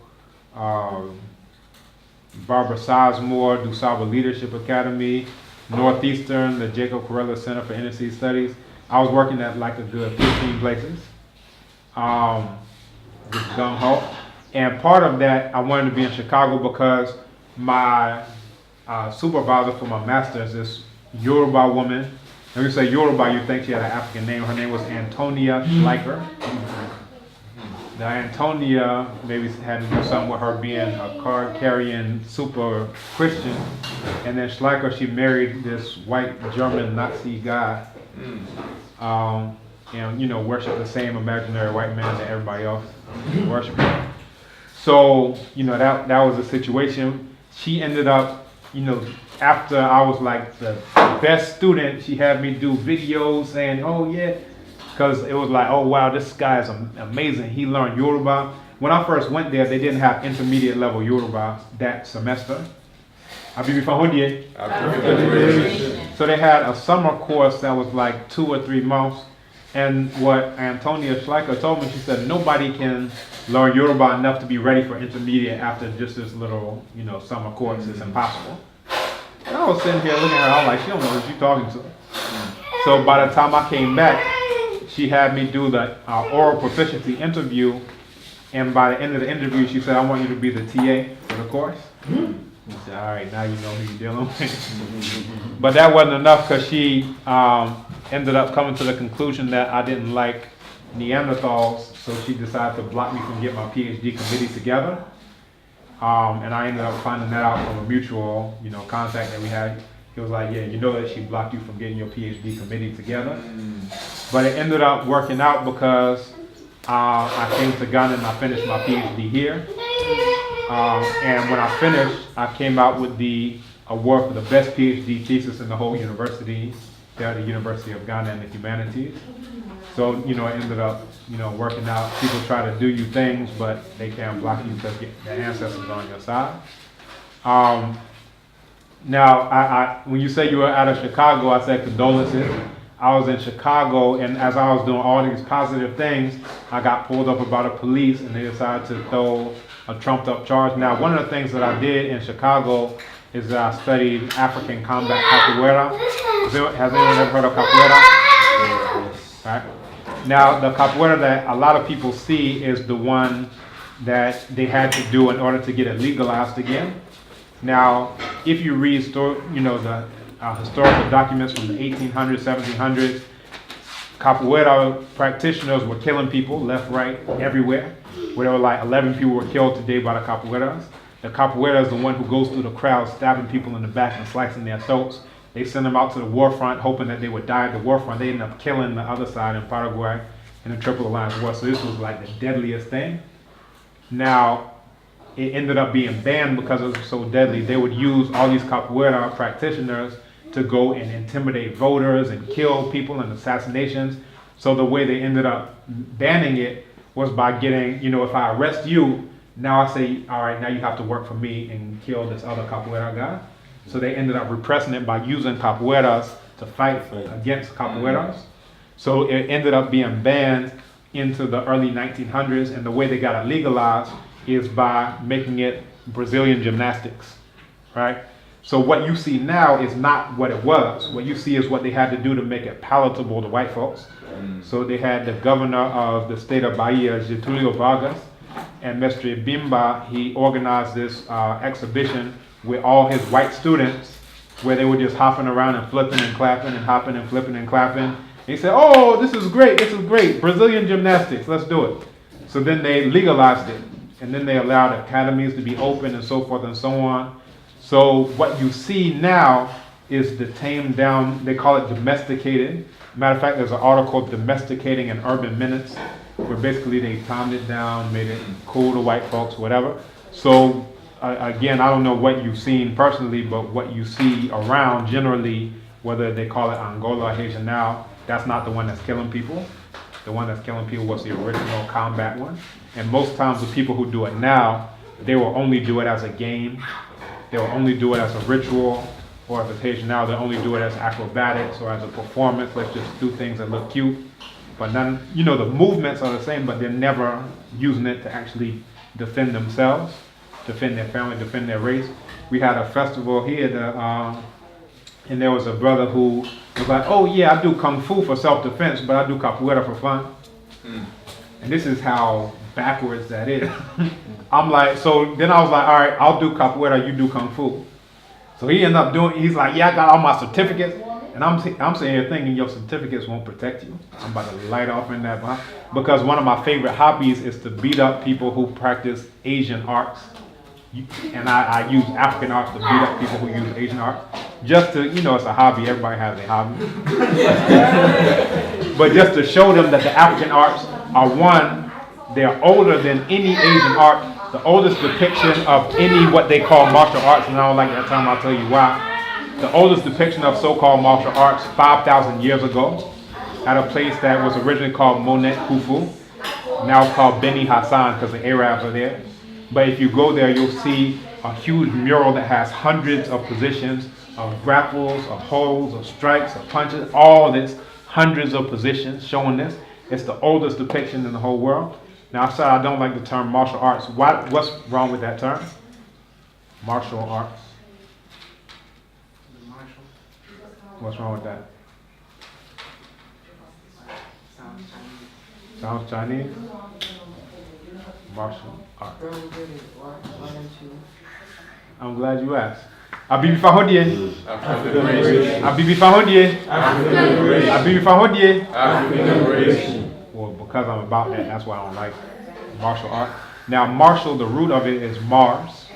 Barbara Sizemore, DuSable Leadership Academy, Northeastern, the Jacob Corella Center for Inner City Studies. I was working at like a good 15 places, just gung-ho. And part of that, I wanted to be in Chicago because my supervisor for my master's, this Yoruba woman. When you say Yoruba, you think she had an African name. Her name was Antonia Schleicher. Now Antonia maybe had to do something with her being a card-carrying super Christian. And then Schleicher, she married this white German Nazi guy. And, you know, worshiped the same imaginary white man that everybody else worshiped. So, you know, that was the situation. She ended up, you know, after I was like the best student, she had me do videos saying, oh yeah, because it was like, oh wow, this guy is amazing. He learned Yoruba. When I first went there, they didn't have intermediate level Yoruba that semester. Abibi Fahodye. African liberation. So they had a summer course that was like 2 or 3 months. And what Antonia Schleicher told me, she said, nobody can learn Yoruba enough to be ready for intermediate after just this little, you know, summer course. It's impossible. And I was sitting here looking at her, I was like, she don't know who she's talking to. So by the time I came back, she had me do the oral proficiency interview. And by the end of the interview, she said, I want you to be the TA for the course. I said, all right, now you know who you're dealing with. But that wasn't enough because she ended up coming to the conclusion that I didn't like Neanderthals, so she decided to block me from getting my PhD committee together. And I ended up finding that out from a mutual, you know, contact that we had. He was like, yeah, you know that she blocked you from getting your PhD committee together. But it ended up working out because I came to Ghana and I finished my PhD here. And when I finished, I came out with the award for the best PhD thesis in the whole university, there at the University of Ghana in the humanities. So, you know, it ended up, you know, working out. People try to do you things, but they can't block you because the ancestors are on your side. Now, when you say you were out of Chicago, I said condolences. I was in Chicago, and as I was doing all these positive things, I got pulled up by the police, and they decided to throw a trumped-up charge. Now, one of the things that I did in Chicago is that I studied African combat capoeira. Has anyone ever heard of capoeira? Right. Now, the capoeira that a lot of people see is the one that they had to do in order to get it legalized again. Now, if you read, you know, the historical documents from the 1800s, 1700s, capoeira practitioners were killing people left, right, everywhere. where there were like 11 people were killed today by the capoeiras. The capoeira is the one who goes through the crowd, stabbing people in the back and slicing their throats. They send them out to the war front, hoping that they would die at the war front. They end up killing the other side in Paraguay in the Triple Alliance War. So this was like the deadliest thing. Now, it ended up being banned because it was so deadly. They would use all these capoeira practitioners to go and intimidate voters and kill people in assassinations. So the way they ended up banning it was by getting, you know, if I arrest you, now I say, all right, now you have to work for me and kill this other capoeira guy. So they ended up repressing it by using capoeiras to fight against capoeiras. So it ended up being banned into the early 1900s, and the way they got it legalized is by making it Brazilian gymnastics, right? So what you see now is not what it was. What you see is what they had to do to make it palatable to white folks. So they had the governor of the state of Bahia, Getulio Vargas, and Mr. Bimba. He organized this exhibition with all his white students, where they were just hopping around and flipping and clapping and hopping and flipping and clapping. He said, oh, this is great, Brazilian gymnastics, let's do it. So then they legalized it, and then they allowed academies to be open and so forth and so on. So what you see now is the tamed down, they call it domesticated. Matter of fact, there's an article, Domesticating an Urban Menace, where basically they tamed it down, made it cool to white folks, whatever. So again, I don't know what you've seen personally, but what you see around generally, whether they call it Angola or Haitian now, that's not the one that's killing people. The one that's killing people was the original combat one. And most times the people who do it now, they will only do it as a game. They will only do it as a ritual, or if it's Haitian now, they'll only do it as acrobatics or as a performance. Let's just do things that look cute. But none, you know, the movements are the same, but they're never using it to actually defend themselves, defend their family, defend their race. We had a festival here, and there was a brother who was like, oh yeah, I do Kung Fu for self-defense, but I do capoeira for fun. And this is how backwards that is. I'm like, so then I was like, all right, I'll do capoeira, you do Kung Fu. So he ended up doing, he's like, yeah, I got all my certificates. And I'm sitting here thinking your certificates won't protect you. I'm about to light off in that behind. Because one of my favorite hobbies is to beat up people who practice Asian arts. And I use African arts to beat up people who use Asian arts. Just to, you know, it's a hobby. Everybody has a hobby. But just to show them that the African arts are one, they're older than any Asian art. The oldest depiction of any what they call martial arts, and I don't like that term, I'll tell you why. The oldest depiction of so-called martial arts 5,000 years ago at a place that was originally called Monet Khufu, now called Beni Hassan because the Arabs are there. But if you go there, you'll see a huge mural that has hundreds of positions, of grapples, of holds, of strikes, of punches, all this, hundreds of positions showing this. It's the oldest depiction in the whole world. Now, I said I don't like the term martial arts. What's wrong with that term? Martial arts. What's wrong with that? Sounds Chinese. Martial arts. I'm glad you asked. Abibi Fahodie. Abibi Fahodie. Abibi Fahodie. Well, because I'm about that, that's why I don't like martial art. Now, martial, the root of it is Mars.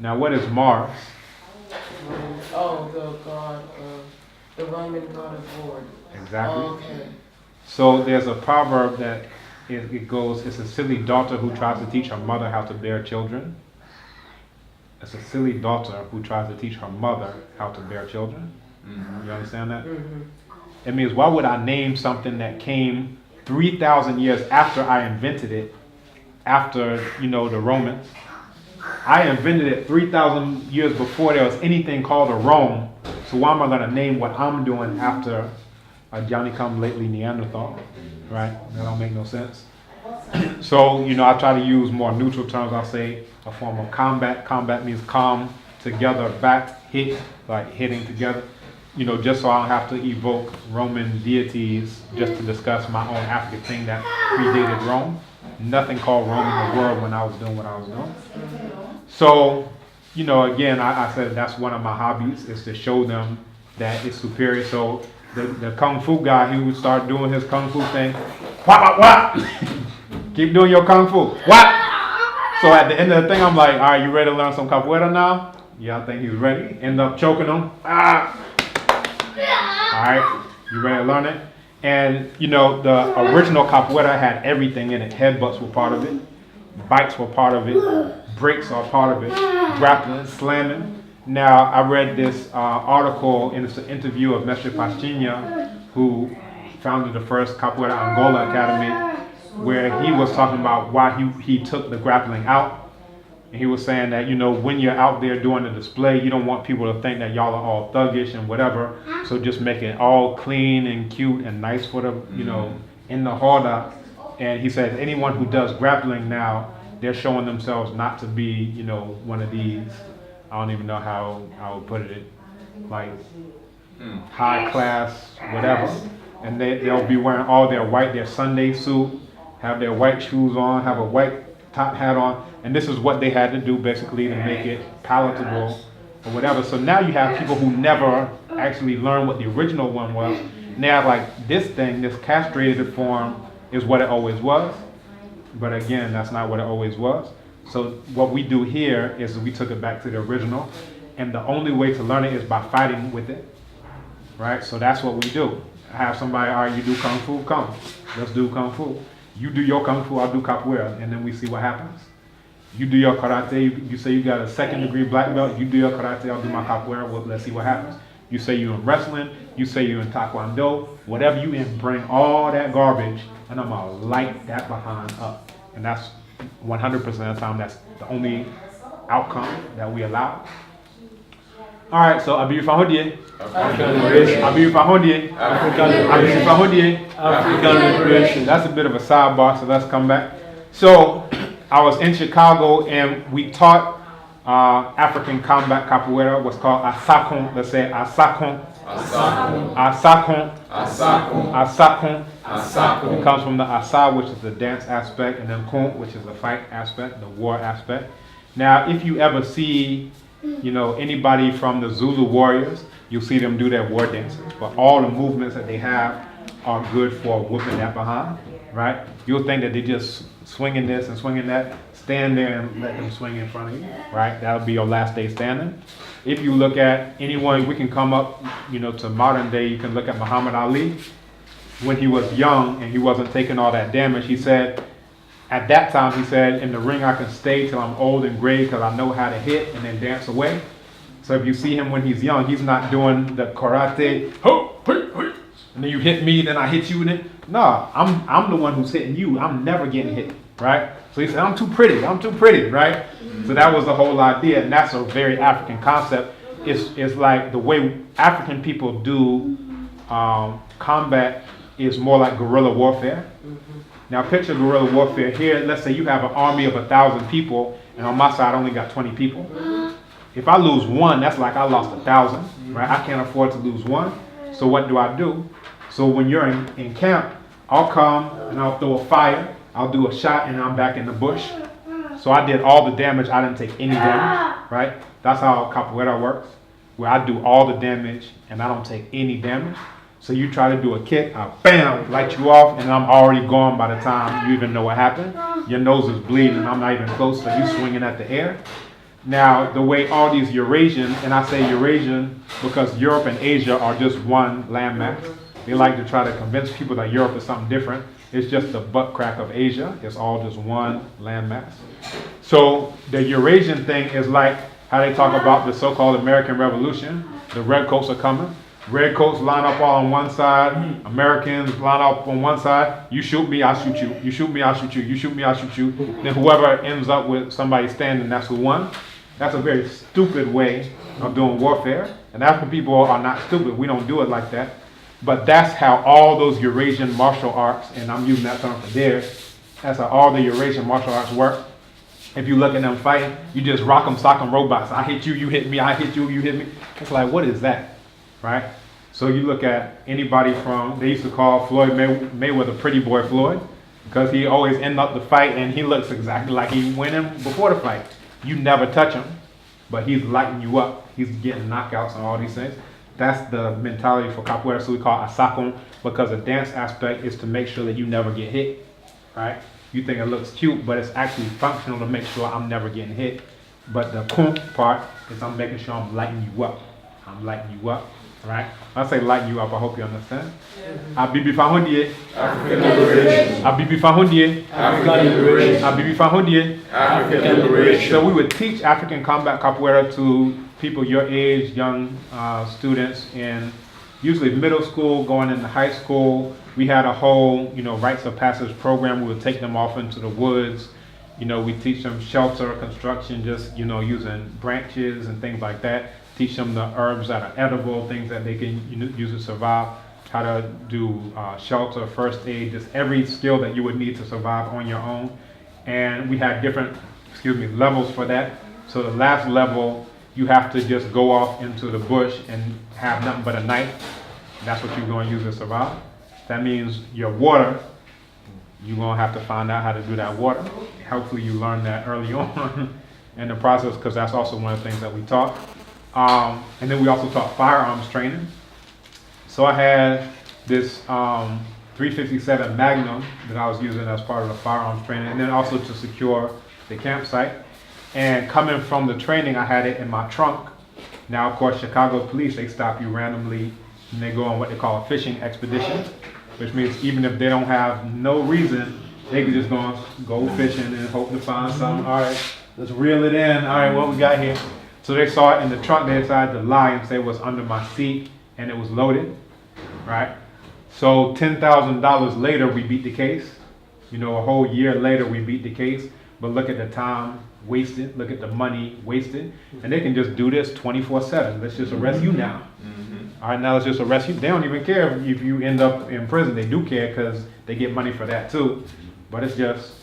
Now, what is Mars? Oh, the god, the Roman god of war. Exactly. Oh, okay. So there's a proverb that it goes, it's a silly daughter who tries to teach her mother how to bear children. It's a silly daughter who tries to teach her mother how to bear children. Mm-hmm. You understand that? Mm-hmm. It means, why would I name something that came 3,000 years after I invented it, after, you know, the Romans? I invented it 3,000 years before there was anything called a Rome. So why am I going to name what I'm doing after a Johnny-come-lately Neanderthal? Right? That don't make no sense. So, you know, I try to use more neutral terms. I'll say a form of combat. Combat means calm, together, back, hit, like hitting together. You know, just so I don't have to evoke Roman deities just to discuss my own African thing that predated Rome. Nothing called Rome in the world when I was doing what I was doing. So, you know, again, I said that's one of my hobbies, is to show them that it's superior. So the Kung Fu guy, he would start doing his Kung Fu thing. Wah, wah, wah. Keep doing your kung fu. What? So at the end of the thing, I'm like, all right, you ready to learn some capoeira now? Yeah, I think he was ready. End up choking him. Ah. All right, you ready to learn it? And you know, the original capoeira had everything in it. Headbutts were part of it. Bites were part of it. Breaks are part of it. Grappling, slamming. Now, I read this article in this interview of Mestre Pastinha, who founded the first Capoeira Angola Academy, where he was talking about why he took the grappling out. And he was saying that, you know, when you're out there doing the display, you don't want people to think that y'all are all thuggish and whatever. So just make it all clean and cute and nice for the, you know, in the harda. And he said anyone who does grappling now, they're showing themselves not to be, you know, one of these, I don't even know how I would put it, like high class, whatever. And they'll be wearing all their white, their Sunday suit, have their white shoes on, have a white top hat on, and this is what they had to do basically to make it palatable or whatever. So now you have people who never actually learned what the original one was, and they have like this thing, this castrated form is what it always was, but again, that's not what it always was. So what we do here is we took it back to the original, and the only way to learn it is by fighting with it, right? So that's what we do. I have somebody, all right, you do kung fu, come, let's do kung fu. You do your kung fu, I'll do capoeira, and then we see what happens. You do your karate, you say you got a 2nd degree black belt, you do your karate, I'll do my capoeira, well, let's see what happens. You say you're in wrestling, you say you're in taekwondo, whatever you in, bring all that garbage, and I'm gonna light that behind up. And that's 100% of the time, that's the only outcome that we allow. All right, so Abiyu Fahodie. Abiyu Fahodie. Abiyu Fahodie. African liberation. That's a bit of a sidebar, so let's come back. So I was in Chicago and we taught African combat capoeira, what's called asakon. Let's say asakon. Asakon. Asakon. Asakon. Asakon. Asakon. It comes from the asa, which is the dance aspect, and then kon, which is the fight aspect, the war aspect. Now, if you ever see, you know, anybody from the Zulu warriors, you'll see them do their war dances. But all the movements that they have are good for whooping that behind, right? You'll think that they just swinging this and swinging that. Stand there and let them swing in front of you, right? That'll be your last day standing. If you look at anyone, we can come up, you know, to modern day, you can look at Muhammad Ali. When he was young and he wasn't taking all that damage, he said, at that time, he said, in the ring I can stay till I'm old and gray because I know how to hit and then dance away. So if you see him when he's young, he's not doing the karate, and then you hit me, then I hit you. No, I'm the one who's hitting you. I'm never getting hit, right? So he said, I'm too pretty, right? So that was the whole idea, and that's a very African concept. It's like the way African people do combat is more like guerrilla warfare. Now picture guerrilla warfare here. Let's say you have an army of 1,000 people, and on my side I only got 20 people. If I lose one, that's like I lost 1,000, right? I can't afford to lose one. So what do? So when you're in camp, I'll come and I'll throw a fire. I'll do a shot and I'm back in the bush. So I did all the damage. I didn't take any damage, right? That's how capoeira works, where I do all the damage and I don't take any damage. So you try to do a kick, I bam, light you off, and I'm already gone by the time you even know what happened. Your nose is bleeding, I'm not even close, so you swinging at the air. Now, the way all these Eurasian, and I say Eurasian because Europe and Asia are just one landmass. They like to try to convince people that Europe is something different. It's just the butt crack of Asia. It's all just one landmass. So the Eurasian thing is like how they talk about the so-called American Revolution. The redcoats are coming. Redcoats line up all on one side. Americans line up on one side. You shoot me, I shoot you. You shoot me, I shoot you. You shoot me, I shoot you. Then whoever ends up with somebody standing, that's who won. That's a very stupid way of doing warfare. And African people are not stupid. We don't do it like that. But that's how all those Eurasian martial arts, and I'm using that term for theirs, that's how all the Eurasian martial arts work. If you look at them fighting, you just rock them, sock them robots. I hit you, you hit me, I hit you, you hit me. It's like, what is that? Right? So you look at anybody from, they used to call Floyd Mayweather Pretty Boy Floyd, because he always end up the fight and he looks exactly like he went in before the fight. You never touch him, but he's lighting you up. He's getting knockouts and all these things. That's the mentality for capoeira, so we call asakon, because the dance aspect is to make sure that you never get hit, right? you think it looks cute, but it's actually functional to make sure I'm never getting hit. But the kump part is I'm making sure I'm lighting you up. I'm lighting you up, right? When I say lighten you up, I hope you understand. Abibi Fahundie. African liberation. Abibi Fahundie. African liberation. Abibi Fahundie. African liberation. So we would teach African combat capoeira to people your age, young students in usually middle school, going into high school. We had a whole, rites of passage program. We would take them off into the woods. We teach them shelter construction, just, using branches and things like that. Teach them the herbs that are edible, things that they can use to survive. How to do shelter, first aid, just every skill that you would need to survive on your own. And we had different, levels for that. So the last level, you have to just go off into the bush and have nothing but a knife. That's what you're going to use to survive. That means your water, you're going to have to find out how to do that water. Hopefully you learn that early on in the process, because that's also one of the things that we taught. And then we also taught firearms training. So I had this 357 Magnum that I was using as part of the firearms training, and then also to secure the campsite. And coming from the training, I had it in my trunk. Now, of course, Chicago police, they stop you randomly and they go on what they call a fishing expedition, which means even if they don't have no reason, they can just go fishing and hope to find something. All right, let's reel it in. All right, what we got here? So they saw it in the trunk. They decided to lie and say it was under my seat and it was loaded, right? So $10,000 later, we beat the case. A whole year later, we beat the case. But look at the time wasted. Look at the money wasted. And they can just do this 24/7. Let's just arrest you now. All right, now let's just arrest you. They don't even care if you end up in prison. They do care because they get money for that too. But it's just,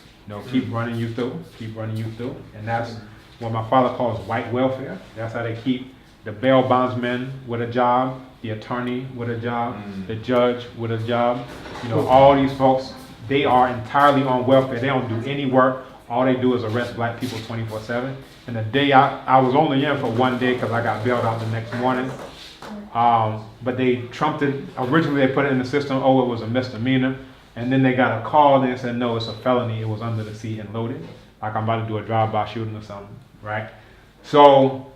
keep running you through. Keep running you through. And that's what my father calls white welfare. That's how they keep the bail bondsman with a job, the attorney with a job, the judge with a job. All these folks, they are entirely on welfare. They don't do any work. All they do is arrest black people 24/7. And the day I was only in for one day because I got bailed out the next morning. But they trumped it. Originally, they put it in the system. Oh, it was a misdemeanor. And then they got a call and they said, no, it's a felony. It was under the seat and loaded. Like I'm about to do a drive-by shooting or something, right? So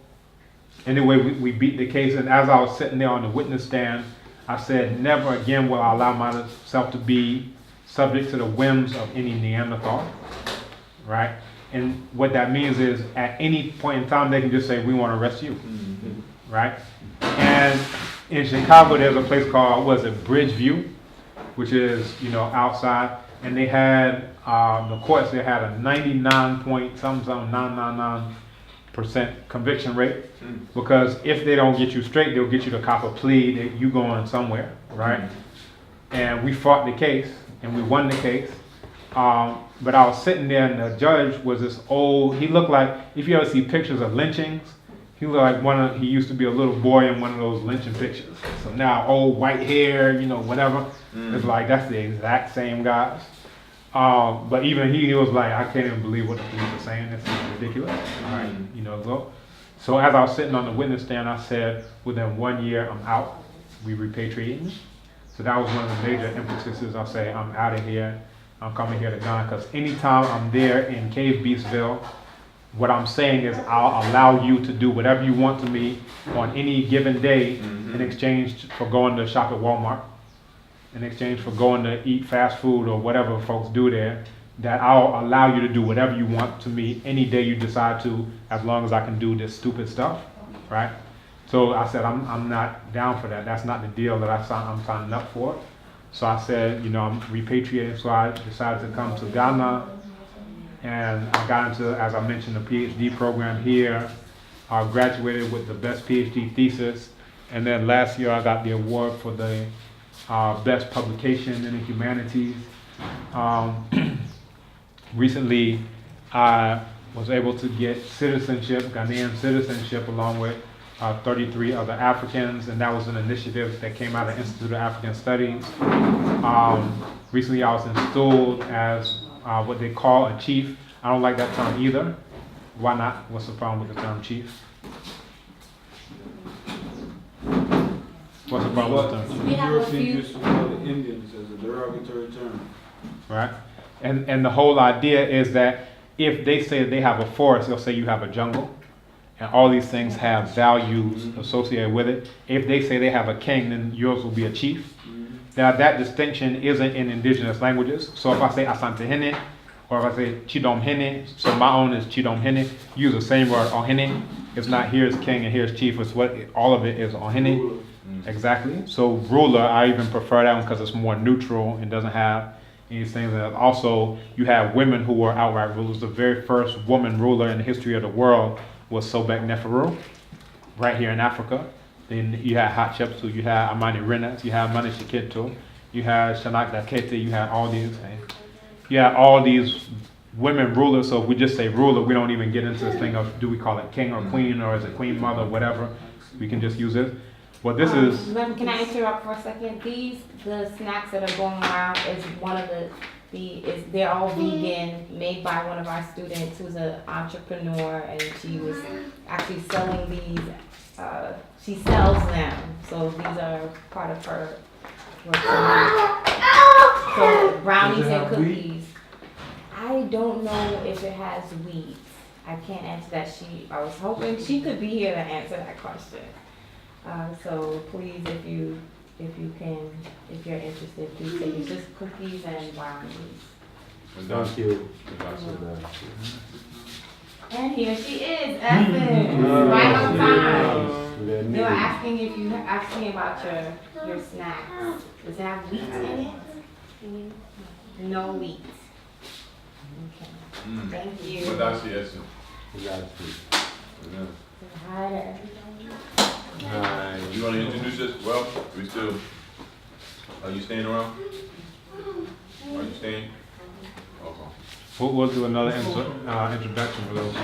anyway, we beat the case. And as I was sitting there on the witness stand, I said, never again will I allow myself to be subject to the whims of any Neanderthal, right? And what that means is at any point in time, they can just say, we want to arrest you, right? And in Chicago, there's a place called, Bridgeview, which is, outside. And they had, the courts, they had a 99.999% conviction rate. Because if they don't get you straight, they'll get you to cop a plea that you going somewhere, right? And we fought the case, and we won the case. But I was sitting there, and the judge was this old, he looked like, if you ever see pictures of lynchings, he looked like he used to be a little boy in one of those lynching pictures. So now old white hair, whatever. It's like, that's the exact same guys. But even he was like, I can't even believe what the police are saying. This is ridiculous. All right, So as I was sitting on the witness stand, I said, within 1 year, I'm out. We repatriate me. So that was one of the major impetuses. I say, I'm out of here. I'm coming here to Ghana. Because anytime I'm there in Cave Beachville, what I'm saying is I'll allow you to do whatever you want to me on any given day in exchange for going to shop at Walmart, in exchange for going to eat fast food or whatever folks do there, that I'll allow you to do whatever you want to me any day you decide to, as long as I can do this stupid stuff, right? So I said, I'm not down for that. That's not the deal that I'm signing up for. So I said, I'm repatriating, so I decided to come to Ghana. And I got into, as I mentioned, a PhD program here. I graduated with the best PhD thesis. And then last year I got the award for the best publication in the humanities. Recently, I was able to get citizenship, Ghanaian citizenship, along with 33 other Africans. And that was an initiative that came out of Institute of African Studies. Recently, I was installed as what they call a chief. I don't like that term either. Why not? What's the problem with the term chief? What's the problem with the term? We have a few. Europeans used to call the Indians as a derogatory term. Right? And the whole idea is that if they say they have a forest, they'll say you have a jungle. And all these things have values associated with it. If they say they have a king, then yours will be a chief. Now that distinction isn't in indigenous languages. So if I say Asante Hene, or if I say Chidom Hene, so my own is Chidom Hene, use the same word Ohene. It's not here's king and here's chief, it's what all of it is Ohene. Exactly. So ruler, I even prefer that one because it's more neutral and doesn't have these things. And also, you have women who were outright rulers. The very first woman ruler in the history of the world was Sobek Neferu, right here in Africa. Then you had Hatshepsut, you had Amani Renas, you had Mani Shekito, you had Shanak Dakete, you had all these things. You had all these women rulers. So if we just say ruler, we don't even get into this thing of do we call it king or queen, or is it queen mother, whatever. We can just use it. But this is... Can I interrupt for a second? The snacks that are going around is one of they're all vegan, made by one of our students who's an entrepreneur, and she was actually selling these. She sells them, so these are part of her. So brownies and cookies. I don't know if it has wheat. I can't answer that. I was hoping she could be here to answer that question. So please, if you're interested, please take it. It's just cookies and brownies. Thank you. And here she is, Evan, right on time. They were asking if you asking about your snacks. Does it have wheat in it? No wheat. Okay. Thank you. Hi there. Hi. You want to introduce us? Well, we still. Are you staying around? Are you staying? Okay. We'll do another introduction for those.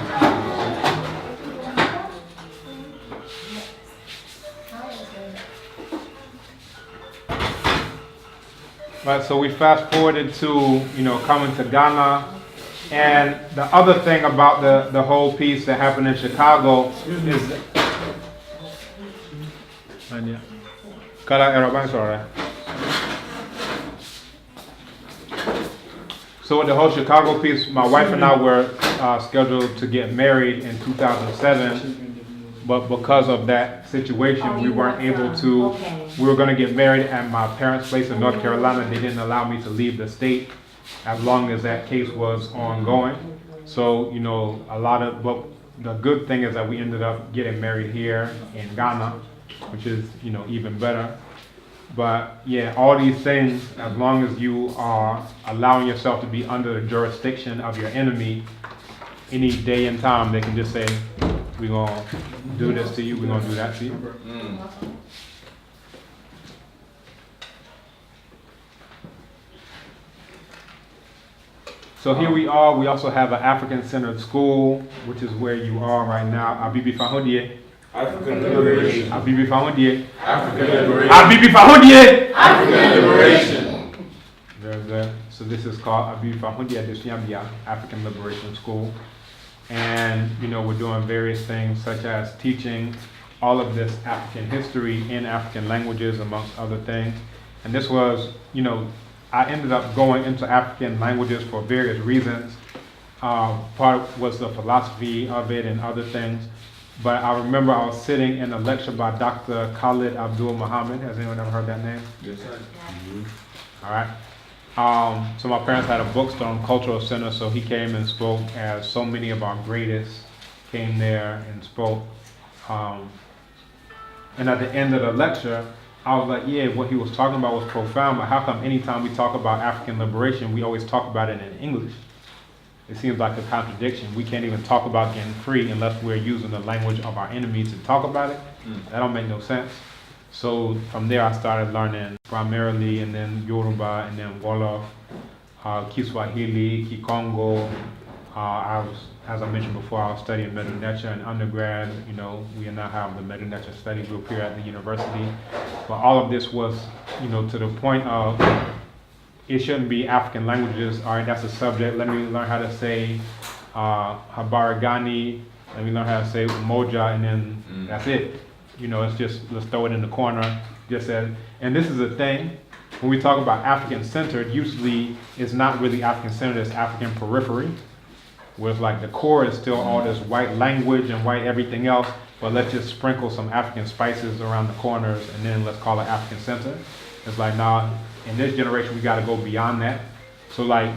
Right, so we fast forwarded to, coming to Ghana. And the other thing about the whole piece that happened in Chicago is... So with the whole Chicago piece, my wife and I were scheduled to get married in 2007, but because of that situation, we weren't able to. Okay. We were going to get married at my parents' place in North Carolina. They didn't allow me to leave the state as long as that case was ongoing. So, but the good thing is that we ended up getting married here in Ghana, which is, even better. But yeah, all these things, as long as you are allowing yourself to be under the jurisdiction of your enemy, any day and time, they can just say, we're going to do this to you, we're going to do that to you. So here we are. We also have an African-centered school, which is where you are right now. Abibi Fahudie. African liberation. Abibi Fahudie. African liberation. Abibi Fahudie. African liberation. Very good. So this is called Abibi Fahudie Adesiambia African Liberation School. And, we're doing various things such as teaching all of this African history in African languages, amongst other things. And this was, I ended up going into African languages for various reasons. Part was the philosophy of it and other things. But I remember I was sitting in a lecture by Dr. Khalid Abdul Muhammad. Has anyone ever heard that name? Yes, sir. All right. So my parents had a bookstore and cultural center, so he came and spoke as so many of our greatest came there and spoke. And at the end of the lecture, I was like, yeah, what he was talking about was profound, but how come anytime we talk about African liberation, we always talk about it in English? It seems like a contradiction. We can't even talk about getting free unless we're using the language of our enemies to talk about it. That don't make no sense. So from there I started learning primarily, and then Yoruba, and then Wolof, Kiswahili, Kikongo. As I mentioned before, I was studying Medu Neter in undergrad. We now have the Medu Neter study group here at the university. But all of this was, to the point of it shouldn't be African languages. All right, that's a subject. Let me learn how to say Habarigani. Let me learn how to say Umoja, and then that's it. It's just, let's throw it in the corner. Just as, and this is a thing. when we talk about African-centered, usually it's not really African-centered, it's African periphery. With like the core is still all this white language and white everything else, but let's just sprinkle some African spices around the corners and then let's call it African center. It's like, nah, in this generation we gotta go beyond that. So like,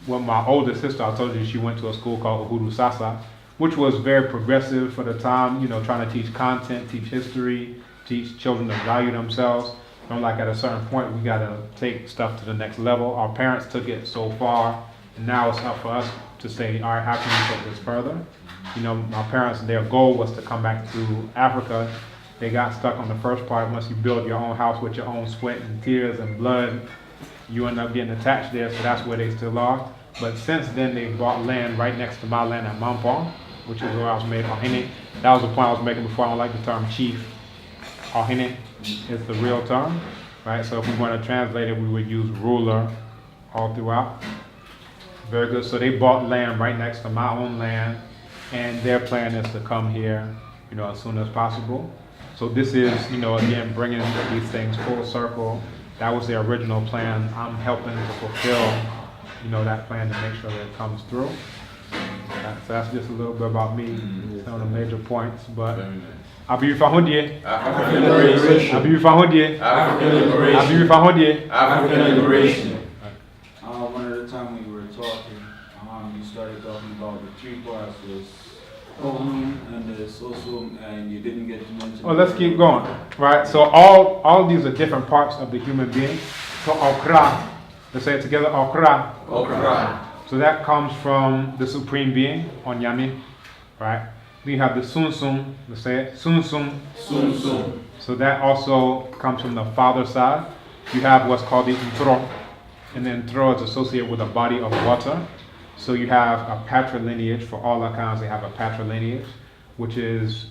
with my older sister, I told you she went to a school called Uhuru Sasa, which was very progressive for the time, you know, trying to teach content, teach history, teach children to value themselves. And like at a certain point, we gotta take stuff to the next level. Our parents took it so far, and now it's up for us to say, all right, how can we take this further? You know, my parents, their goal was to come back to Africa. They got stuck on the first part. Once you build your own house with your own sweat and tears and blood, you end up getting attached there, so that's where they still are. But since then, they bought land right next to my land at Mampong, which is where I was made Ohene. That was the point I was making before. I don't like the term chief. Ohene is the real term, right? So if we want to translate it, we would use ruler all throughout. Very good. So they bought land right next to my own land, and their plan is to come here, you know, as soon as possible. So this is, you know, again, bringing these things full circle. That was their original plan. I'm helping to fulfill, you know, that plan to make sure that it comes through. So that's just a little bit about me, some of the major points. But Abi Fahondie, African liberation. Abi Fahondie, African liberation. Abi Fahondie. African liberation. One of the time we were talking, you started talking about the three parts was and the social, and you didn't get to mention. Oh, let's keep going, right? So all these are different parts of the human being. So Okra, let's say it together, Okra. Okra. So that comes from the Supreme Being, Onyame, right? We have the Sunsum, let's say it, Sunsum. Sunsum. So that also comes from the father side. You have what's called the Intro, and the Intro is associated with a body of water. So you have a patrilineage. For all accounts, they have a patrilineage, which is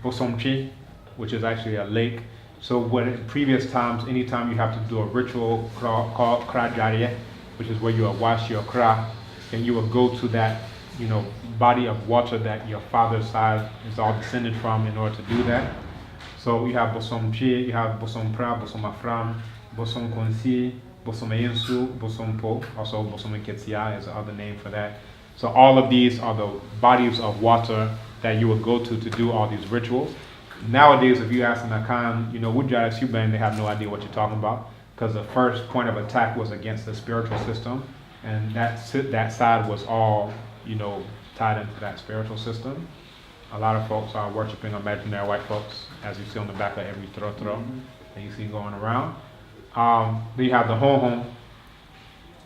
Bosomchi, which is actually a lake. So when in previous times, anytime you have to do a ritual called Kra Jariye, which is where you will wash your Kra, and you will go to that, you know, body of water that your father's side is all descended from in order to do that. So you have Bosomchi, you have Bosompra, Bosomafram, Bosom Konsi, Bosomayensu, Bosompo, also Bosomeketia is the other name for that. So all of these are the bodies of water that you would go to do all these rituals. Nowadays, if you ask an Akan, you know, Wujaya Suban, they have no idea what you're talking about, because the first point of attack was against the spiritual system, and that side was all, you know, tied into that spiritual system. A lot of folks are worshiping imaginary white folks, as you see on the back of every throw that you see going around. Then you have the home.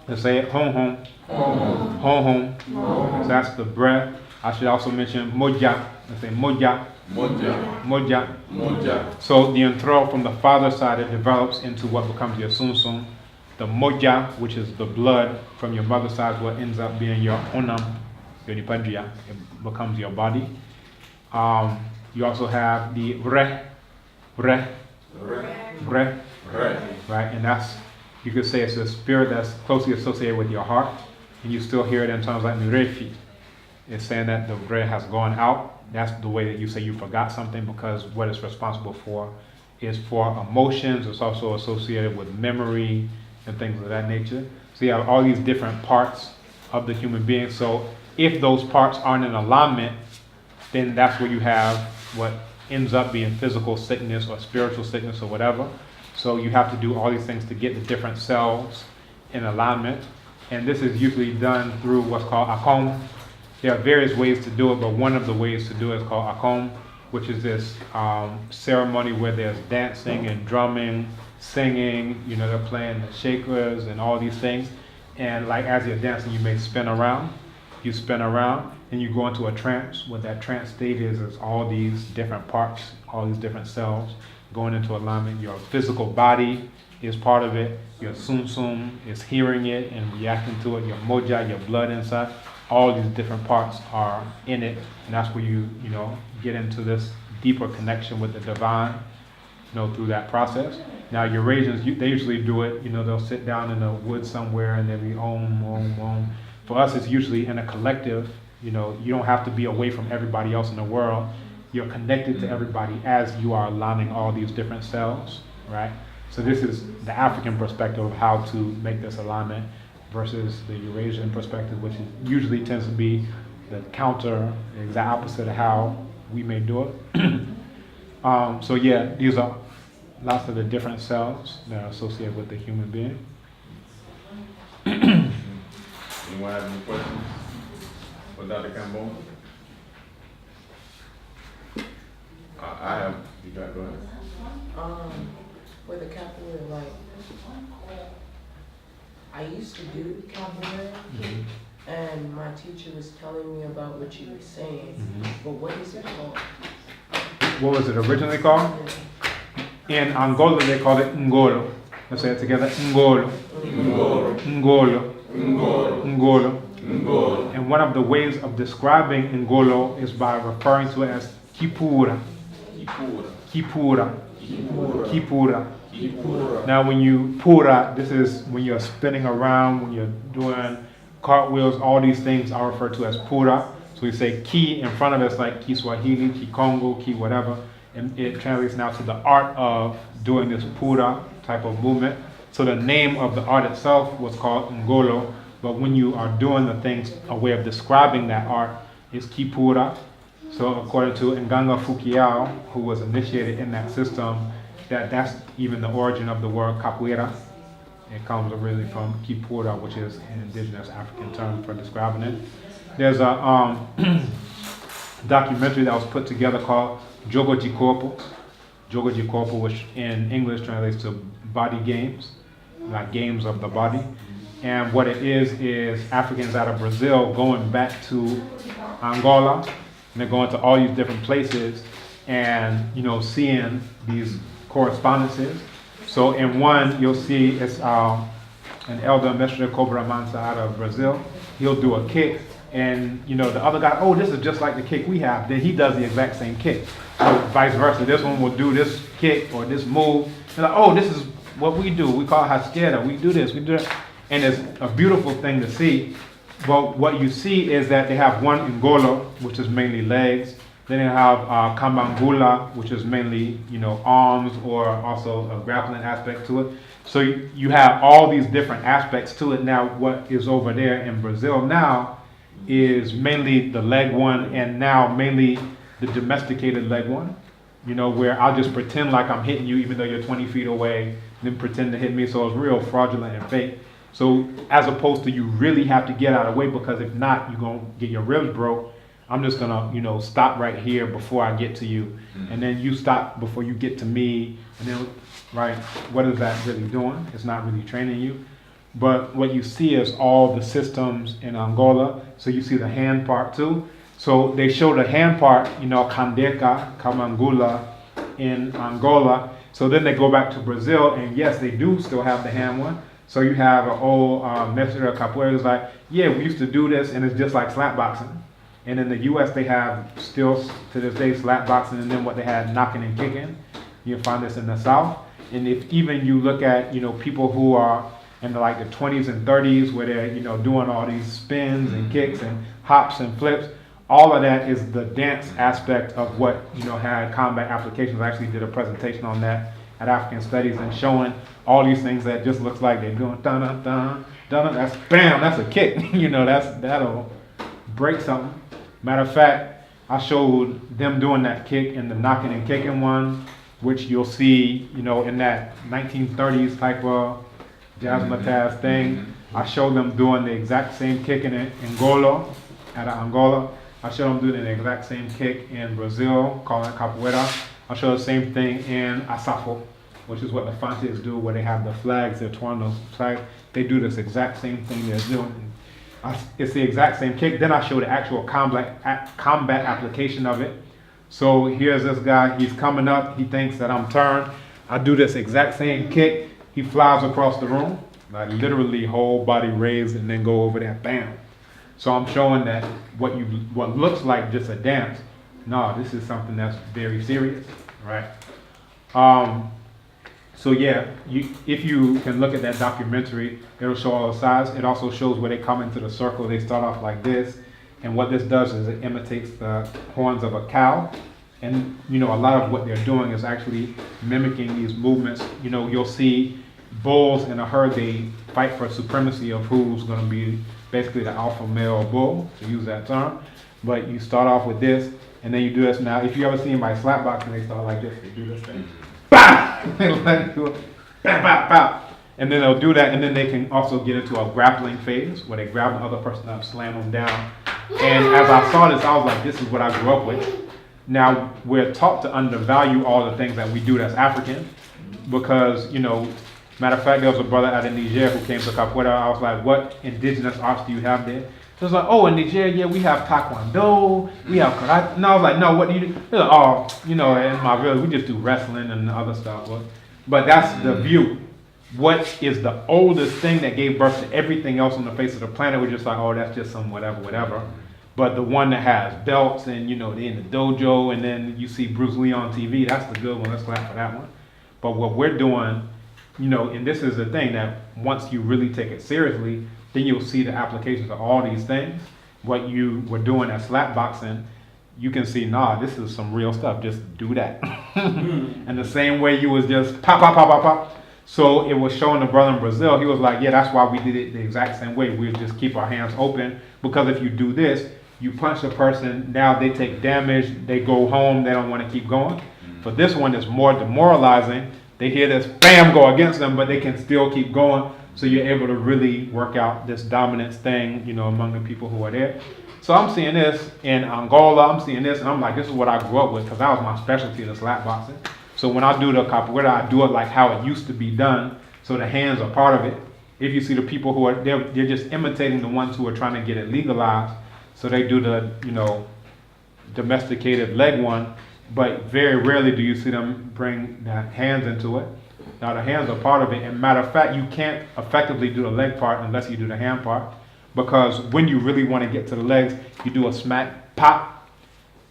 Let's say it, home. So that's the breath. I should also mention moja. Let's say moja. So the intro from the father side, it develops into what becomes your sunsum. The moja, which is the blood from your mother's side, what ends up being your onam, your nipandria. It becomes your body. You also have the re, right? And that's, you could say it's a spirit that's closely associated with your heart. And you still hear it in terms like Nurefi. It's saying that the re has gone out. That's the way that you say you forgot something, because what it's responsible for is for emotions. It's also associated with memory and things of that nature. So you have all these different parts of the human being. So if those parts aren't in alignment, then that's where you have what ends up being physical sickness or spiritual sickness or whatever. So you have to do all these things to get the different cells in alignment. And this is usually done through what's called akom. There are various ways to do it, but one of the ways to do it is called akom, which is this ceremony where there's dancing and drumming, singing, you know, they're playing the shakers and all these things. And like as you're dancing, you may spin around. You spin around and you go into a trance. What that trance state is all these different parts, all these different cells going into alignment. Your physical body is part of it. Your sum is hearing it and reacting to it. Your moja, your blood inside. All these different parts are in it, and that's where you know, get into this deeper connection with the divine, you know, through that process. Now, Eurasians, they usually do it, you know, they'll sit down in the woods somewhere and they'll be om. For us, it's usually in a collective. You know, you don't have to be away from everybody else in the world. You're connected to everybody as you are aligning all these different cells, right? So this is the African perspective of how to make this alignment versus the Eurasian perspective, which usually tends to be the counter, the exact opposite of how we may do it. So yeah, these are lots of the different cells that are associated with the human being. Anyone have any questions for Dr. Kambon? I have, you got, go ahead. With the capoeira, like, I used to do capoeira, and my teacher was telling me about what you were saying, but what is it called? What was it originally called? In Angola, they call it Ngolo. Let's say it together. Ngolo. Ngolo. Ngolo. Ngolo. Ngolo. Ngolo. And one of the ways of describing Ngolo is by referring to it as Kipura. Kipura. Kipura. Kipura. Kipura. Kipura. Now when you pura, this is when you're spinning around, when you're doing cartwheels, all these things are referred to as pura. So we say ki in front of it, it's like ki Swahili, ki Congo, ki whatever. And it translates now to the art of doing this pura type of movement. So the name of the art itself was called Ngolo, but when you are doing the things, a way of describing that art is kipura. So according to Nganga Fukiao, who was initiated in that system, that's even the origin of the word capoeira. It comes really from kipura, which is an indigenous African term for describing it. There's a documentary that was put together called Jogo de Corpo. Jogo de Corpo, which in English translates to body games, like games of the body. And what it is Africans out of Brazil going back to Angola, and they're going to all these different places and, you know, seeing these correspondences. So in one, you'll see it's an elder Mestre Cobra Mansa out of Brazil. He'll do a kick, and you know the other guy, oh, this is just like the kick we have. Then he does the exact same kick. So vice versa, this one will do this kick or this move. They're like, oh, this is what we do. We call it hasquera. We do this, we do that. And it's a beautiful thing to see. But what you see is that they have one ngolo, which is mainly legs. Then they have kambangula, which is mainly, you know, arms or also a grappling aspect to it. So you have all these different aspects to it. Now, what is over there in Brazil now is mainly the leg one, and now mainly the domesticated leg one. You know, where I'll just pretend like I'm hitting you even though you're 20 feet away, then pretend to hit me. So it's real fraudulent and fake. So as opposed to you really have to get out of the way, because if not, you're going to get your ribs broke. I'm just going to, you know, stop right here before I get to you. And then you stop before you get to me. And then, right, what is that really doing? It's not really training you. But what you see is all the systems in Angola. So you see the hand part too. So they show the hand part, you know, Kandeka, Kamangula in Angola. So then they go back to Brazil, and yes, they do still have the hand one. So you have an old Mestre Capoeira who's like, yeah, we used to do this, and it's just like slap boxing. And in the U.S., they have still to this day slap boxing, and then what they had knocking and kicking. You can find this in the South. And if even you look at, you know, people who are in the 20s and 30s, where they're, you know, doing all these spins and kicks and hops and flips, all of that is the dance aspect of what, you know, had combat applications. I actually did a presentation on that at African Studies and showing all these things that just looks like they're doing dun dun dun dun. That's bam, that's a kick. You know, that'll break something. Matter of fact, I showed them doing that kick in the knocking and kicking one, which you'll see, you know, in that 1930s type of jazzmatazz thing. I showed them doing the exact same kick in Angola, out of Angola. I showed them doing the exact same kick in Brazil, calling it capoeira. I showed the same thing in Asafo, which is what the Fantes do, where they have the flags, they're twirling those flags. They do this exact same thing they're doing. It's the exact same kick. Then I show the actual combat application of it. So here's this guy, he's coming up, he thinks that I'm turned. I do this exact same kick, he flies across the room, like literally whole body raised, and then go over there, bam. So I'm showing that what looks like just a dance, no, this is something that's very serious, right? So yeah, if you can look at that documentary, it'll show all the sides. It also shows where they come into the circle. They start off like this, and what this does is it imitates the horns of a cow, And, a lot of what they're doing is actually mimicking these movements. You'll see bulls in a herd, they fight for supremacy of who's going to be basically the alpha male bull, to use that term. But you start off with this, and then you do this. Now, if you ever see anybody slap boxing, they start like this. They do this thing. Bah! They let do it. Bah, bah, bah. And then they'll do that, and then they can also get into a grappling phase where they grab the other person up, slam them down. And as I saw this, I was like, this is what I grew up with. Now, we're taught to undervalue all the things that we do that's African because, matter of fact, there was a brother out in Niger who came to Capoeira. I was like, what indigenous arts do you have there? He was like, oh, in Niger, yeah, we have Taekwondo, we have Karate. And I was like, no, what do you do? They're like, oh, in my village, we just do wrestling and other stuff. But that's the view. What is the oldest thing that gave birth to everything else on the face of the planet? We're just like, oh, that's just some whatever. But the one that has belts and, they're in the dojo, and then you see Bruce Lee on TV, that's the good one. Let's clap for that one. But what we're doing, and this is the thing that once you really take it seriously, then you'll see the applications of all these things. What you were doing at slap boxing, you can see, nah, this is some real stuff. Just do that. And the same way you was just pop, pop, pop, pop, pop. So it was showing the brother in Brazil. He was like, yeah, that's why we did it the exact same way. We'll just keep our hands open, because if you do this, you punch the person, now they take damage, they go home, they don't want to keep going. For this one, it's more demoralizing. They hear this, bam, go against them, but they can still keep going. So you're able to really work out this dominance thing, among the people who are there. So I'm seeing this in Angola, I'm seeing this, and I'm like, this is what I grew up with, because that was my specialty, the slap boxing. So when I do the capoeira, I do it like how it used to be done, so the hands are part of it. If you see the people who are, they're just imitating the ones who are trying to get it legalized. So they do the, domesticated leg one, but very rarely do you see them bring the hands into it. Now the hands are part of it, and matter of fact, you can't effectively do the leg part unless you do the hand part, because when you really want to get to the legs, you do a smack, pop.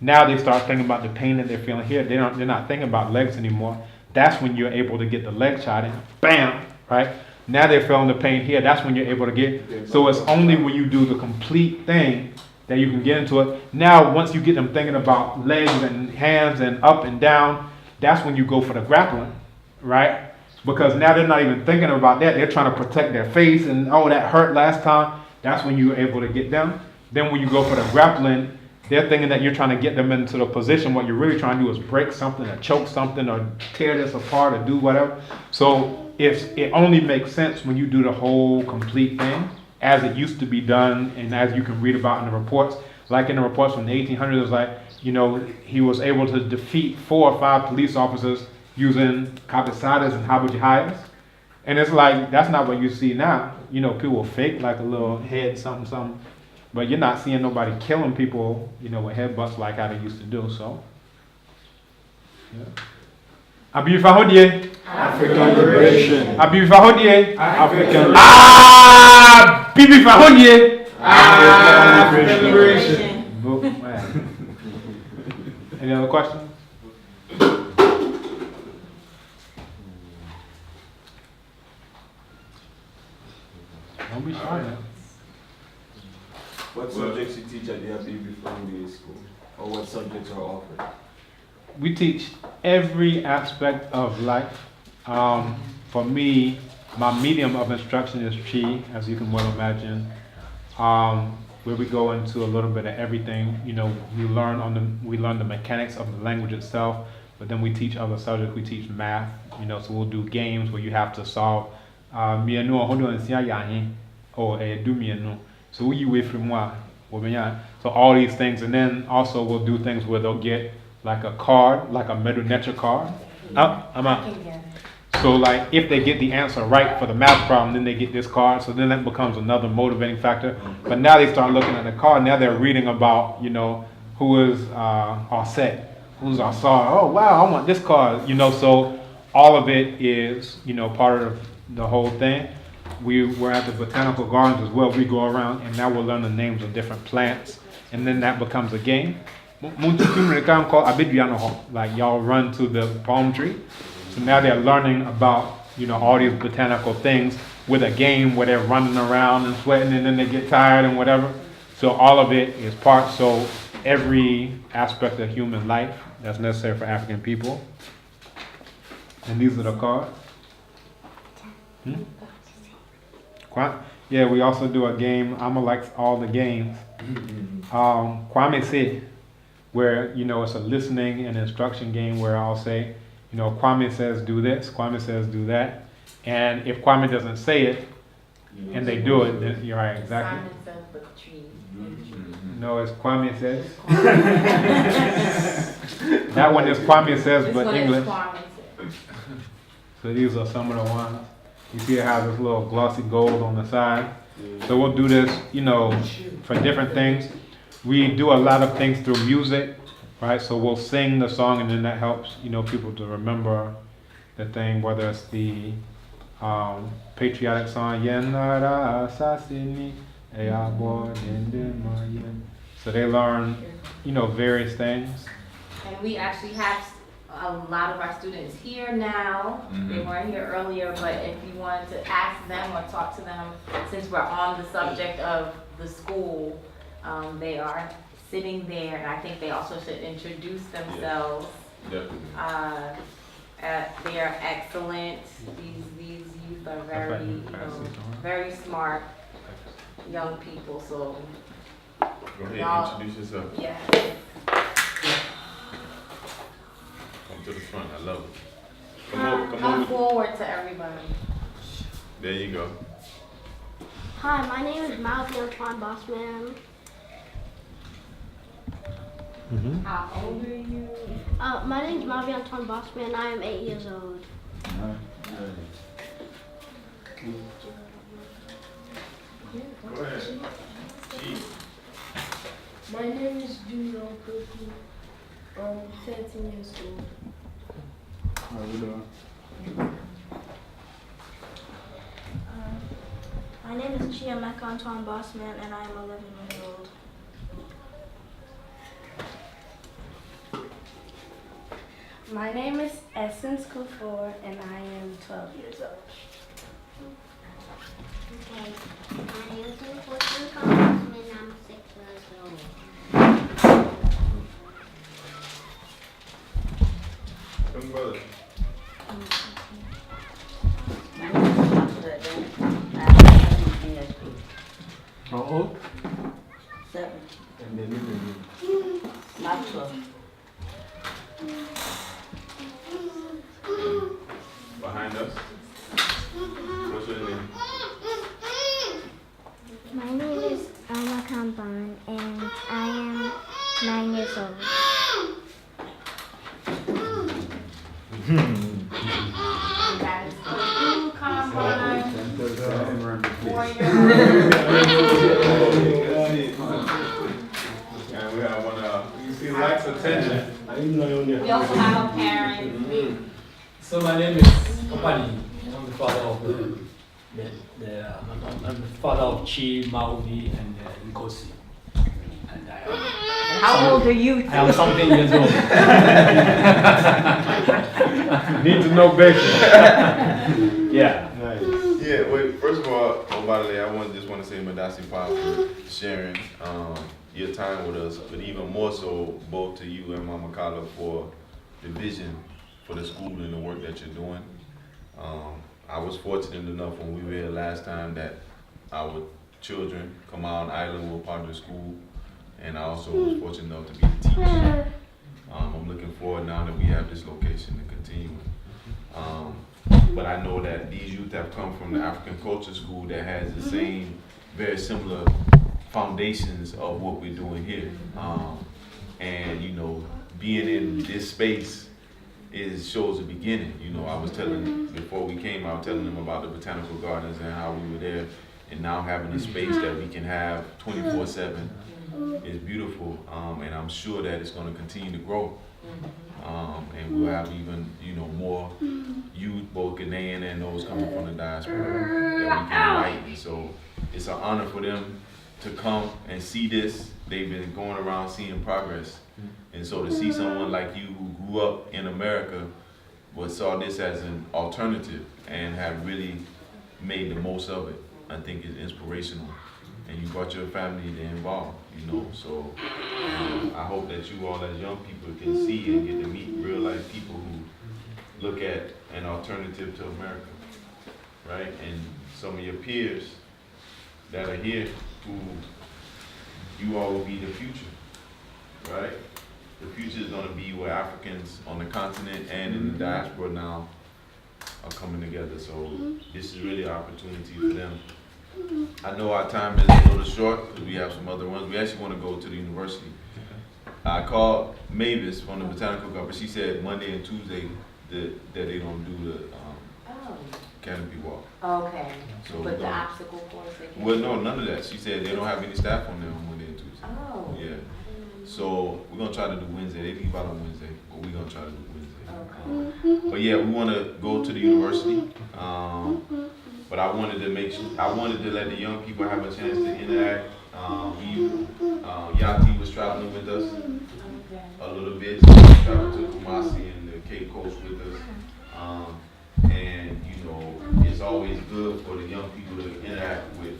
Now they start thinking about the pain that they're feeling here. They're not thinking about legs anymore. That's when you're able to get the leg shot in, bam, right? Now they're feeling the pain here. That's when you're able to get. So it's only when you do the complete thing that you can get into it. Now, once you get them thinking about legs and hands and up and down, that's when you go for the grappling, right? Because now they're not even thinking about that. They're trying to protect their face and, oh, that hurt last time. That's when you're able to get them. Then when you go for the grappling, they're thinking that you're trying to get them into the position. What you're really trying to do is break something or choke something or tear this apart or do whatever. So it only makes sense when you do the whole complete thing, as it used to be done, and as you can read about in the reports. Like in the reports from the 1800s, it was like, he was able to defeat 4 or 5 police officers using cabeçadas and rabujihayas. And it's like, that's not what you see now. People will fake like a little head, something. But you're not seeing nobody killing people, with headbutts like how they used to do, so. Yeah. Abi Fahodie. African liberation. Abi Fahodie. African Bibi Fahodie. African liberation. Any other questions? Don't be shy now. What subjects you teach at the Abibi Foundry School? Or what subjects are offered? We teach every aspect of life. For me, my medium of instruction is Chi, as you can well imagine, where we go into a little bit of everything. We learn the mechanics of the language itself, but then we teach other subjects. We teach math, so we'll do games where you have to solve. So we wait from moi. So all these things, and then also we'll do things where they'll get like a card, like a Medunetra card. I'm out. So like if they get the answer right for the math problem, then they get this card. So then that becomes another motivating factor. But now they start looking at the card. Now they're reading about, who is our set, who's our star. Oh wow, I want this card. So all of it is, part of the whole thing. We're at the botanical gardens as well. We go around and now we'll learn the names of different plants, and then that becomes a game. Like y'all run to the palm tree. So now they're learning about, all these botanical things with a game where they're running around and sweating, and then they get tired and whatever. So all of it is part. So every aspect of human life that's necessary for African people. And these are the cards. Yeah, we also do a game. I'ma like all the games. Kwame said, where it's a listening and instruction game where I'll say, Kwame says do this, Kwame says do that, and if Kwame doesn't say it and they do it, then you're right, exactly. Simon says the tree. No, it's Kwame says. That one is Kwame says, This but one is English. Kwame says. So these are some of the ones. You see it has this little glossy gold on the side. So we'll do this, for different things. We do a lot of things through music, right? So we'll sing the song and then that helps, people to remember the thing, whether it's the patriotic song, Yenara Sasini, Eyabo Dende Mayen. So they learn, various things. And we actually have a lot of our students here now. They weren't here earlier, but if you wanted to ask them or talk to them, since we're on the subject of the school, they are sitting there, and I think they also should introduce themselves. Definitely. They are excellent. These youth are very, very smart young people. So Go ahead, introduce yourself. yeah. Come to the front. I love it. Come forward to everybody. There you go. Hi, my name is Malcolm Antoine Bossman. How old are you? My name is Malvi Antoine Bossman. I am 8 years old. Go ahead. My name is Junior Koku. I'm 13 years old. How you doing? My name is Chiamaka Antoine Bossman, and I am 11 years old. My name is Essence Kufor, and I am 12 years old. Okay. My name is Unfortunate Bossman. I'm 6 years old. Come, brother. How old? 7. And then Not 12. Behind us. What's your name? My name is Alma Kambon, and I am 9 years old. That is Kuku Kambon. And we have one. You see, likes attention. We also have a parent. So my name is Kapali. I'm the father of I'm the father of Chi, Maui, and Nkosi. And I am, How old are you? I am something years old. Need to know basics. Yeah. Yeah, wait, first of all, Obadale, I just want to say Madasi Pop for sharing your time with us, but even more so, both to you and Mama Kala for the vision for the school and the work that you're doing. I was fortunate enough when we were here last time that our children, Kambon Island, were part of the school, and I also was fortunate enough to be the teacher. I'm looking forward now that we have this location to continue. But I know that these youth have come from the African Culture School that has the same, very similar foundations of what we're doing here. And being in this space shows a beginning. I was telling, before we came, I was telling them about the botanical gardens and how we were there, and now having a space that we can have 24/7 is beautiful, and I'm sure that it's going to continue to grow. And we'll have even, more youth, both Ghanaian and those coming from the diaspora, that we can invite. And so it's an honor for them to come and see this. They've been going around seeing progress. And so to see someone like you who grew up in America but saw this as an alternative and have really made the most of it, I think is inspirational. and you brought your family to involve, you know. So I hope that you all as young people can see and get to meet real life people who look at an alternative to America, right? And some of your peers that are here who you all will be the future, right? The future is going to be where Africans on the continent and in the diaspora now are coming together. So this is really an opportunity for them. I know our time is a little short because we have some other ones. We actually want to go to the university. I called Mavis from the Botanical Garden, but she said Monday and Tuesday that they don't do the canopy walk. Okay. So But the obstacle course they can. well, no, none of that. She said they don't have any staff on there on Monday and Tuesday. Oh. Yeah. So we're gonna try to do Wednesday. They leave out on Wednesday, but we're gonna try to do Wednesday. Okay. But yeah, we want to go to the university. But I wanted to let the young people have a chance to interact. Yati was traveling with us a little bit. So we traveled to Kumasi and the Cape Coast with us. And you know, it's always good for the young people to interact with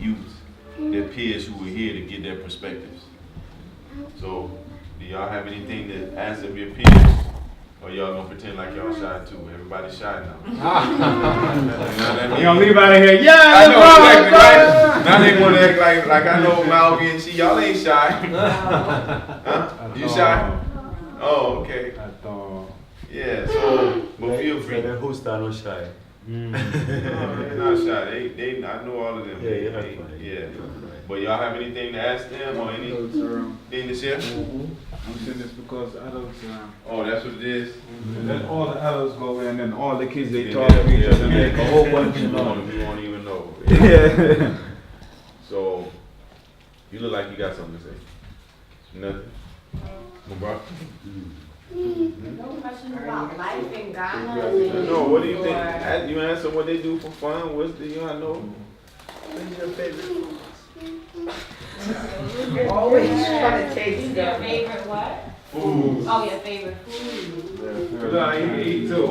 youth, their peers who are here to get their perspectives. So, do y'all have anything to ask of your peers? Or y'all gonna pretend like y'all shy too? Everybody's shy now. You know what I mean? You gonna leave out of here? Yeah, I know exactly, right? Now they wanna act like I know Malvi and she. Y'all ain't shy. Huh? You shy? Oh, okay. I thought. Yeah, so, but feel free. The hosts are not shy. No, they're not shy. They I know all of them. Yeah. But y'all have anything to ask them or anything to share? I'm saying this because adults. Oh, that's what it is. And then all the adults go away, and then all the kids they Yeah, talk to each yeah, other, yeah. make a whole bunch of We noise. won't even know. Yeah. So, you look like you got something to say. Nothing? Mubarak? No question about life in Ghana. No, what do you think? You answer what they do for fun. What's the, you know? What's your favorite food? Always trying to taste Your them. favorite what? Food. Oh, your favorite food. No, you can eat too.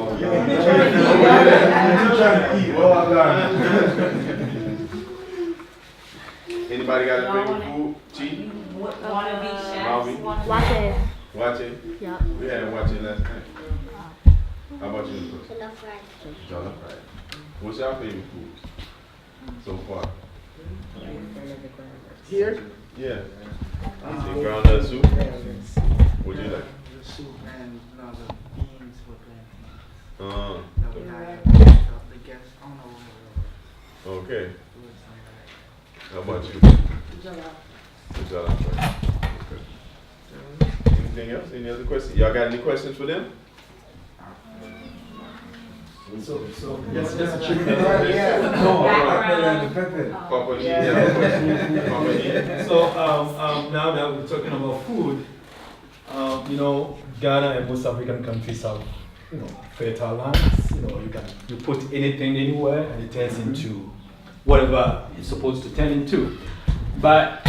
Anybody got a Y'all favorite wanna- food? Chief? Wanna be chefs? Malvi? Watch it. Watch it? Yeah. We had watch it last night. How about you, Nicholas? Jollof rice. Jollof rice. What's your favorite food so far? Here? Yeah. Is it groundnut soup? Would you like? The soup and no, the beans with plantains. Uh, The guests, I don't know what okay. it was. How about you? Jollof. The jollof rice. Okay. Anything else? Any other questions? Y'all got any questions for them? Yes, Papa, you have a question? Papa, you? So now that we're talking about food, you know, Ghana and most African countries have, you know, fertile lands. You know, you put anything anywhere and it turns into whatever it's supposed to turn into. But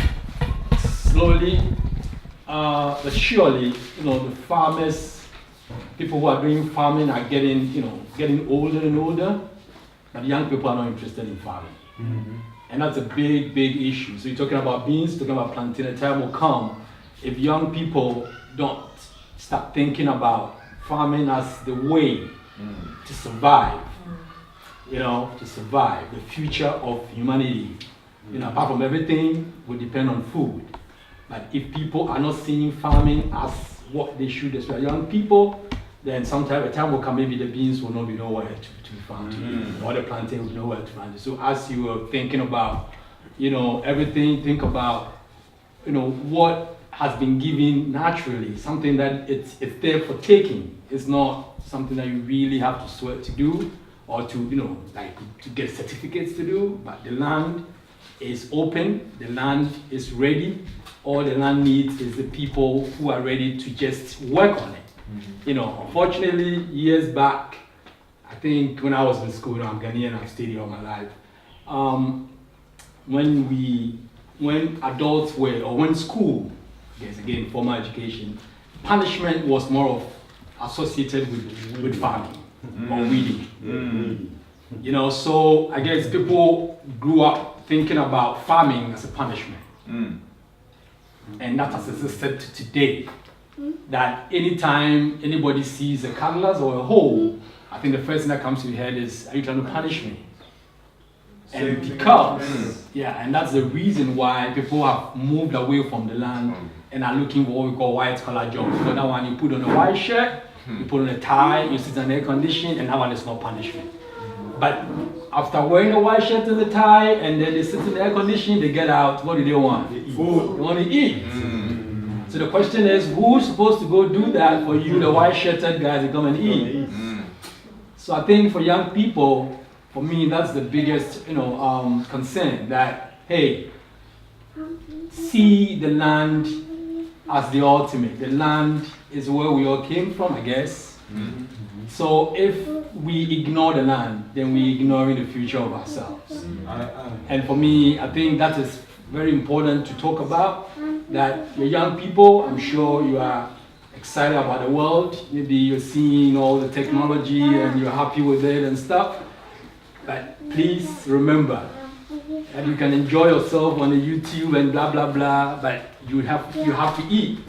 slowly, but surely, you know, the farmers, people who are doing farming are getting older and older, but young people are not interested in farming. And that's a big, big issue. So you're talking about beans, talking about plantain. A time will come if young people don't start thinking about farming as the way to survive, you know, to survive. The future of humanity, you know, apart from everything, will depend on food. But if people are not seeing farming as what they should, especially young people, then sometime a time will come, maybe the beans will not be nowhere to be found, or the plantain will be nowhere to find. So as you were thinking about, you know, everything, think about, you know, what has been given naturally, something that it's there for taking. It's not something that you really have to sweat to do, or to, you know, like to get certificates to do, but the land is open, the land is ready. All the land needs is the people who are ready to just work on it. You know, unfortunately, years back, I think when I was in school, I'm Ghanaian, I've stayed here all my life. When adults were, or when school, yes, again, formal education, punishment was more of associated with farming or weeding. You know, so I guess people grew up thinking about farming as a punishment. And that has existed to today. That anytime anybody sees a cutlass or a hoe, I think the first thing that comes to your head is, are you trying to punish me? And because, yeah, and that's the reason why people have moved away from the land and are looking for what we call white collar jobs. So that one you put on a white shirt, you put on a tie, you sit in air conditioning, and that one is not punishment. But after wearing a white shirt and the tie, and then they sit in the air conditioning, they get out, what do they want? Food. They want to eat. So the question is, who's supposed to go do that for you, the white shirted guys, to come and eat? So I think for young people, for me, that's the biggest, concern. That hey, see the land as the ultimate. The land is where we all came from, I guess. So if we ignore the land, then we're ignoring the future of ourselves. And for me, I think that is very important to talk about. That you're young people, I'm sure you are excited about the world. Maybe you're seeing all the technology and you're happy with it and stuff. But please remember that you can enjoy yourself on the YouTube and blah blah blah, but you have to eat.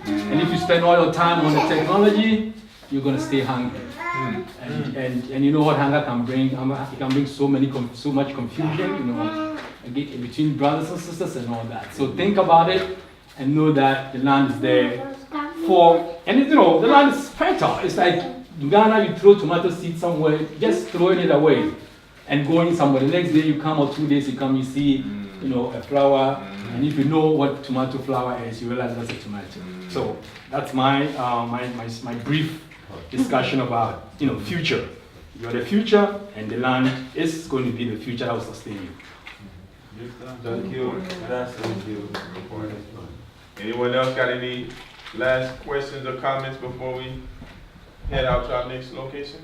And if you spend all your time on the technology, you're gonna stay hungry. And you know what hunger can bring? It can bring so much confusion, between brothers and sisters and all that. So think about it and know that the land is there the land is fertile. It's like in Ghana, you throw tomato seed somewhere, just throwing it away and going somewhere. The next day you come, or 2 days you come, you see, a flower, and if you know what tomato flower is, you realize that's a tomato. So that's my my brief discussion about future. You're the future, and the land is going to be the future that will sustain you. Thank you. Anyone else got any last questions or comments before we head out to our next location?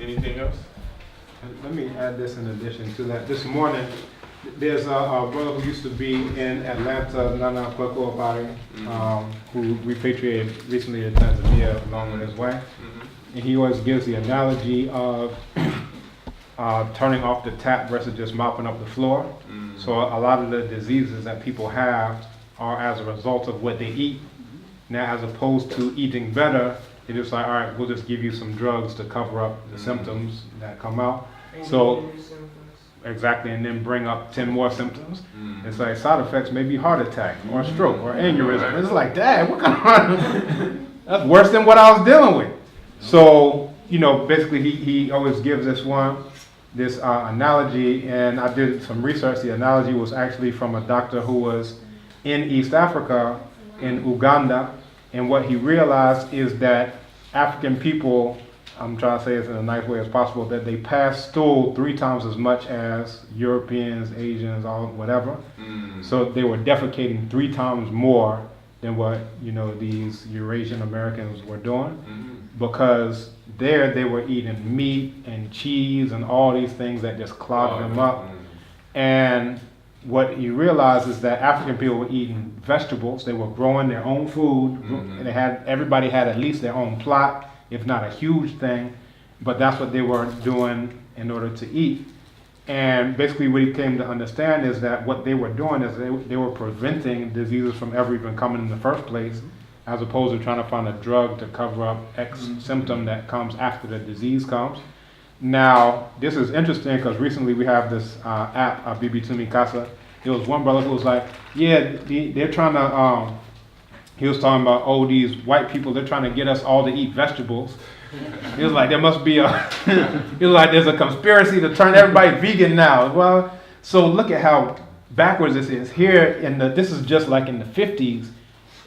Anything else? Let me add this in addition to that. This morning, there's a brother who used to be in Atlanta, Nana Kweko Obari, who repatriated recently to Tanzania along with his wife. And he always gives the analogy of turning off the tap versus just mopping up the floor. So a lot of the diseases that people have are as a result of what they eat. Now, as opposed to eating better, they're just like, all right, we'll just give you some drugs to cover up the symptoms that come out. So, exactly, and then bring up 10 more symptoms. It's like side effects may be heart attack or stroke or aneurysm. It's like, Dad, what kind of, that's worse than what I was dealing with. So, basically he always gives this analogy, and I did some research. The analogy was actually from a doctor who was in East Africa, in Uganda, and what he realized is that African people, I'm trying to say this in a nice way as possible, that they pass stool 3 times as much as Europeans, Asians, all whatever. So they were defecating 3 times more than what these Eurasian Americans were doing, because there they were eating meat and cheese and all these things that just clogged them up. And what he realized is that African people were eating vegetables. They were growing their own food. And everybody had at least their own plot, if not a huge thing, but that's what they were doing in order to eat. And basically what he came to understand is that what they were doing is they were preventing diseases from ever even coming in the first place, as opposed to trying to find a drug to cover up X symptom that comes after the disease comes. Now, this is interesting because recently we have this app, Bibi Tumi Casa. There was one brother who was like, yeah, they're trying to, he was talking about, these white people, they're trying to get us all to eat vegetables. He was like, there must be he was like, there's a conspiracy to turn everybody vegan now. Well, so look at how backwards this is. Here, this is just like in the 50s,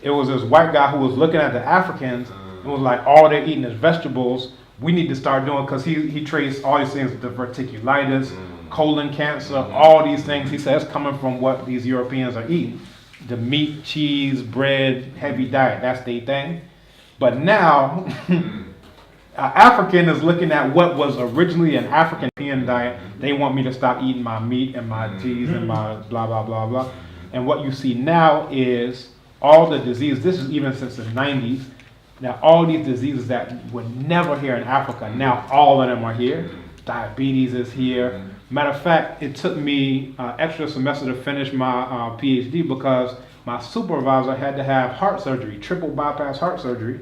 it was this white guy who was looking at the Africans and was like, all they're eating is vegetables. We need to start doing, because he traced all these things, the verticulitis, colon cancer, all these things. He says coming from what these Europeans are eating. The meat, cheese, bread, heavy diet, that's their thing. But now, African is looking at what was originally an African diet. They want me to stop eating my meat and my cheese and my blah, blah, blah, blah. And what you see now is all the disease, this is even since the 90s, Now, all these diseases that were never here in Africa, now all of them are here. Diabetes is here. Matter of fact, it took me extra semester to finish my PhD because my supervisor had to have heart surgery, triple bypass heart surgery,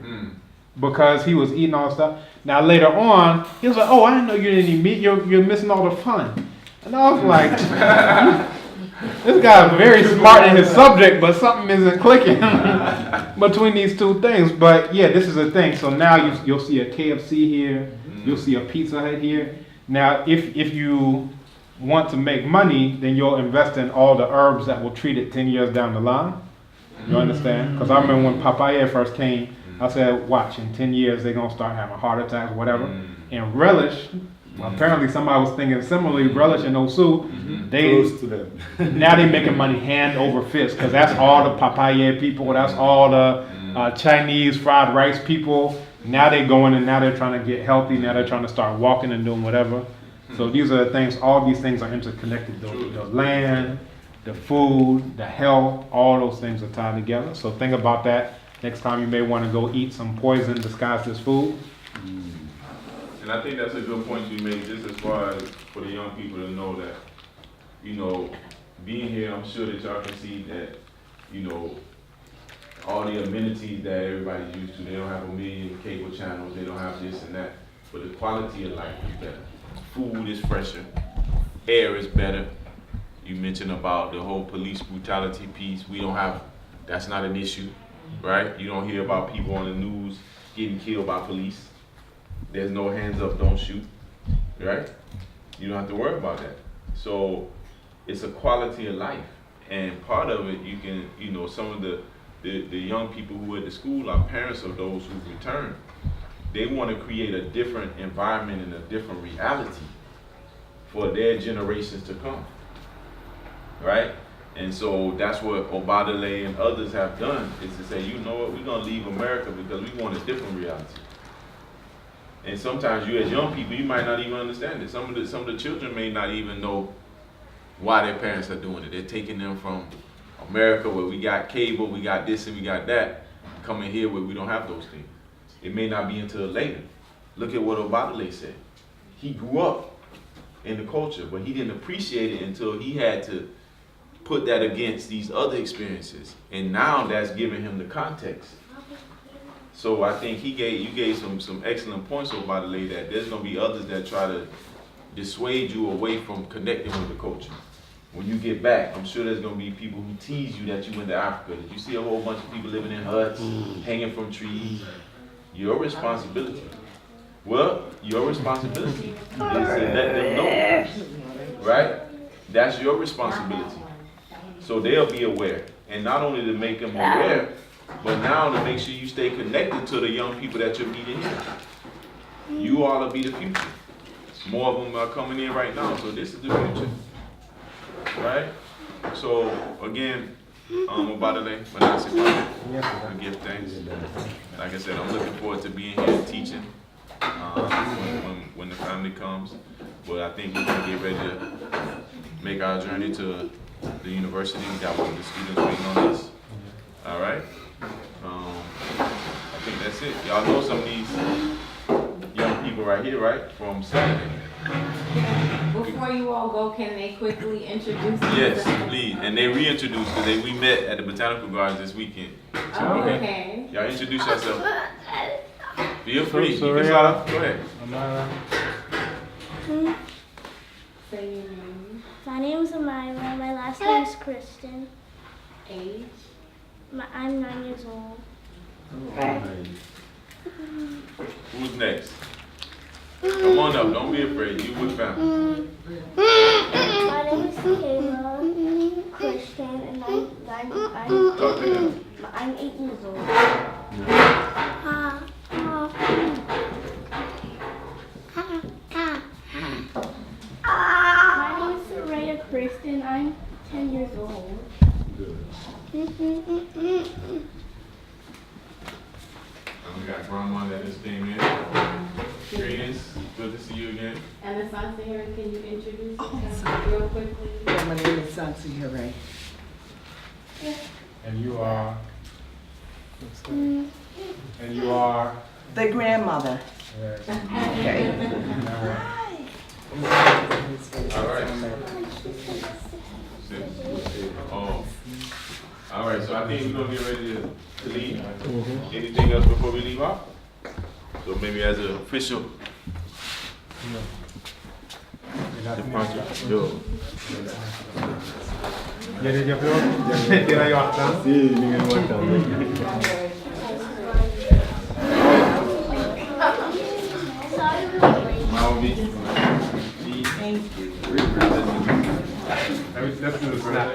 because he was eating all stuff. Now later on, he was like, "Oh, I didn't know you didn't eat meat. You're missing all the fun." And I was like, "This guy's very smart in his subject, but something isn't clicking between these two things." But yeah, this is the thing. So now you'll see a KFC here. You'll see a Pizza Hut here. Now, if you want to make money, then you'll invest in all the herbs that will treat it 10 years down the line. You understand? Because I remember when papaya first came, I said, watch, in 10 years they're going to start having heart attacks, whatever. And relish, apparently somebody was thinking similarly, relish and Osu, Close to them. now they're making money hand over fist, because that's all the papaya people, that's all the Chinese fried rice people. Now they're going and now they're trying to get healthy, now they're trying to start walking and doing whatever. So these are the things, all these things are interconnected. The land, the food, the health, all those things are tied together. So think about that. Next time you may want to go eat some poison disguised as food. And I think that's a good point you made, just as far as for the young people to know that, you know, being here, I'm sure that y'all can see that, you know, all the amenities that everybody's used to. They don't have a million cable channels, they don't have this and that, but the quality of life is better. Food is fresher, air is better. You mentioned about the whole police brutality piece. We don't have, that's not an issue, right? You don't hear about people on the news getting killed by police. There's no hands up, don't shoot, right? You don't have to worry about that. So it's a quality of life. And part of it, you can, you know, some of the young people who are at the school are parents of those who return. They want to create a different environment and a different reality for their generations to come, right? And so that's what Obadale and others have done, is to say, you know what, we're going to leave America because we want a different reality. And sometimes you as young people, you might not even understand it. Some of the children may not even know why their parents are doing it. They're taking them from America where we got cable, we got this and we got that, coming here where we don't have those things. It may not be until later. Look at what Obadale said. He grew up in the culture, but he didn't appreciate it until he had to put that against these other experiences. And now that's giving him the context. So I think you gave some excellent points, Obadale, that there's gonna be others that try to dissuade you away from connecting with the culture. When you get back, I'm sure there's gonna be people who tease you that you went to Africa, that you see a whole bunch of people living in huts, hanging from trees. Your responsibility. Well, your responsibility is to let them know, right? That's your responsibility. So they'll be aware. And not only to make them aware, but now to make sure you stay connected to the young people that you're meeting here. You all will be the future. More of them are coming in right now, so this is the future, right? So again, Obadale, we give thanks. Like I said, I'm looking forward to being here and teaching when the family comes. But I think we're gonna get ready to make our journey to the university. We got one of the students waiting on us. All right. I think that's it. Y'all know some of these young people right here, right? From Saturday. Before you all go, can they quickly introduce themselves? Yes, please. And they reintroduced because we met at the Botanical Gardens this weekend. Oh, okay. Y'all introduce yourself. Feel free. So You can start. Go ahead. Say your name. My name is Amira. My last name is Kristen. Age. I'm 9 years old. Who's next? Come on up. Don't be afraid. You with family. My name is Kayla Christian, and Talk to them. I'm 8 years old. My name is Soraya Kristen. I'm 10 years old. We got grandma that just came in. Greetings. Good to see you again. And the Sansa here, can you introduce yourself real quickly? My name is Sansi Hare. And you are? And you are? The grandmother. Okay. All right. All right, so I think we're gonna get ready to leave. Anything else before we leave out? So maybe as an official departure. Yo. ¿Quieres que flor? ¿Tienes ahí bastante? Sí, tiene bastante. Maomi. Thank you. Let's do the snap.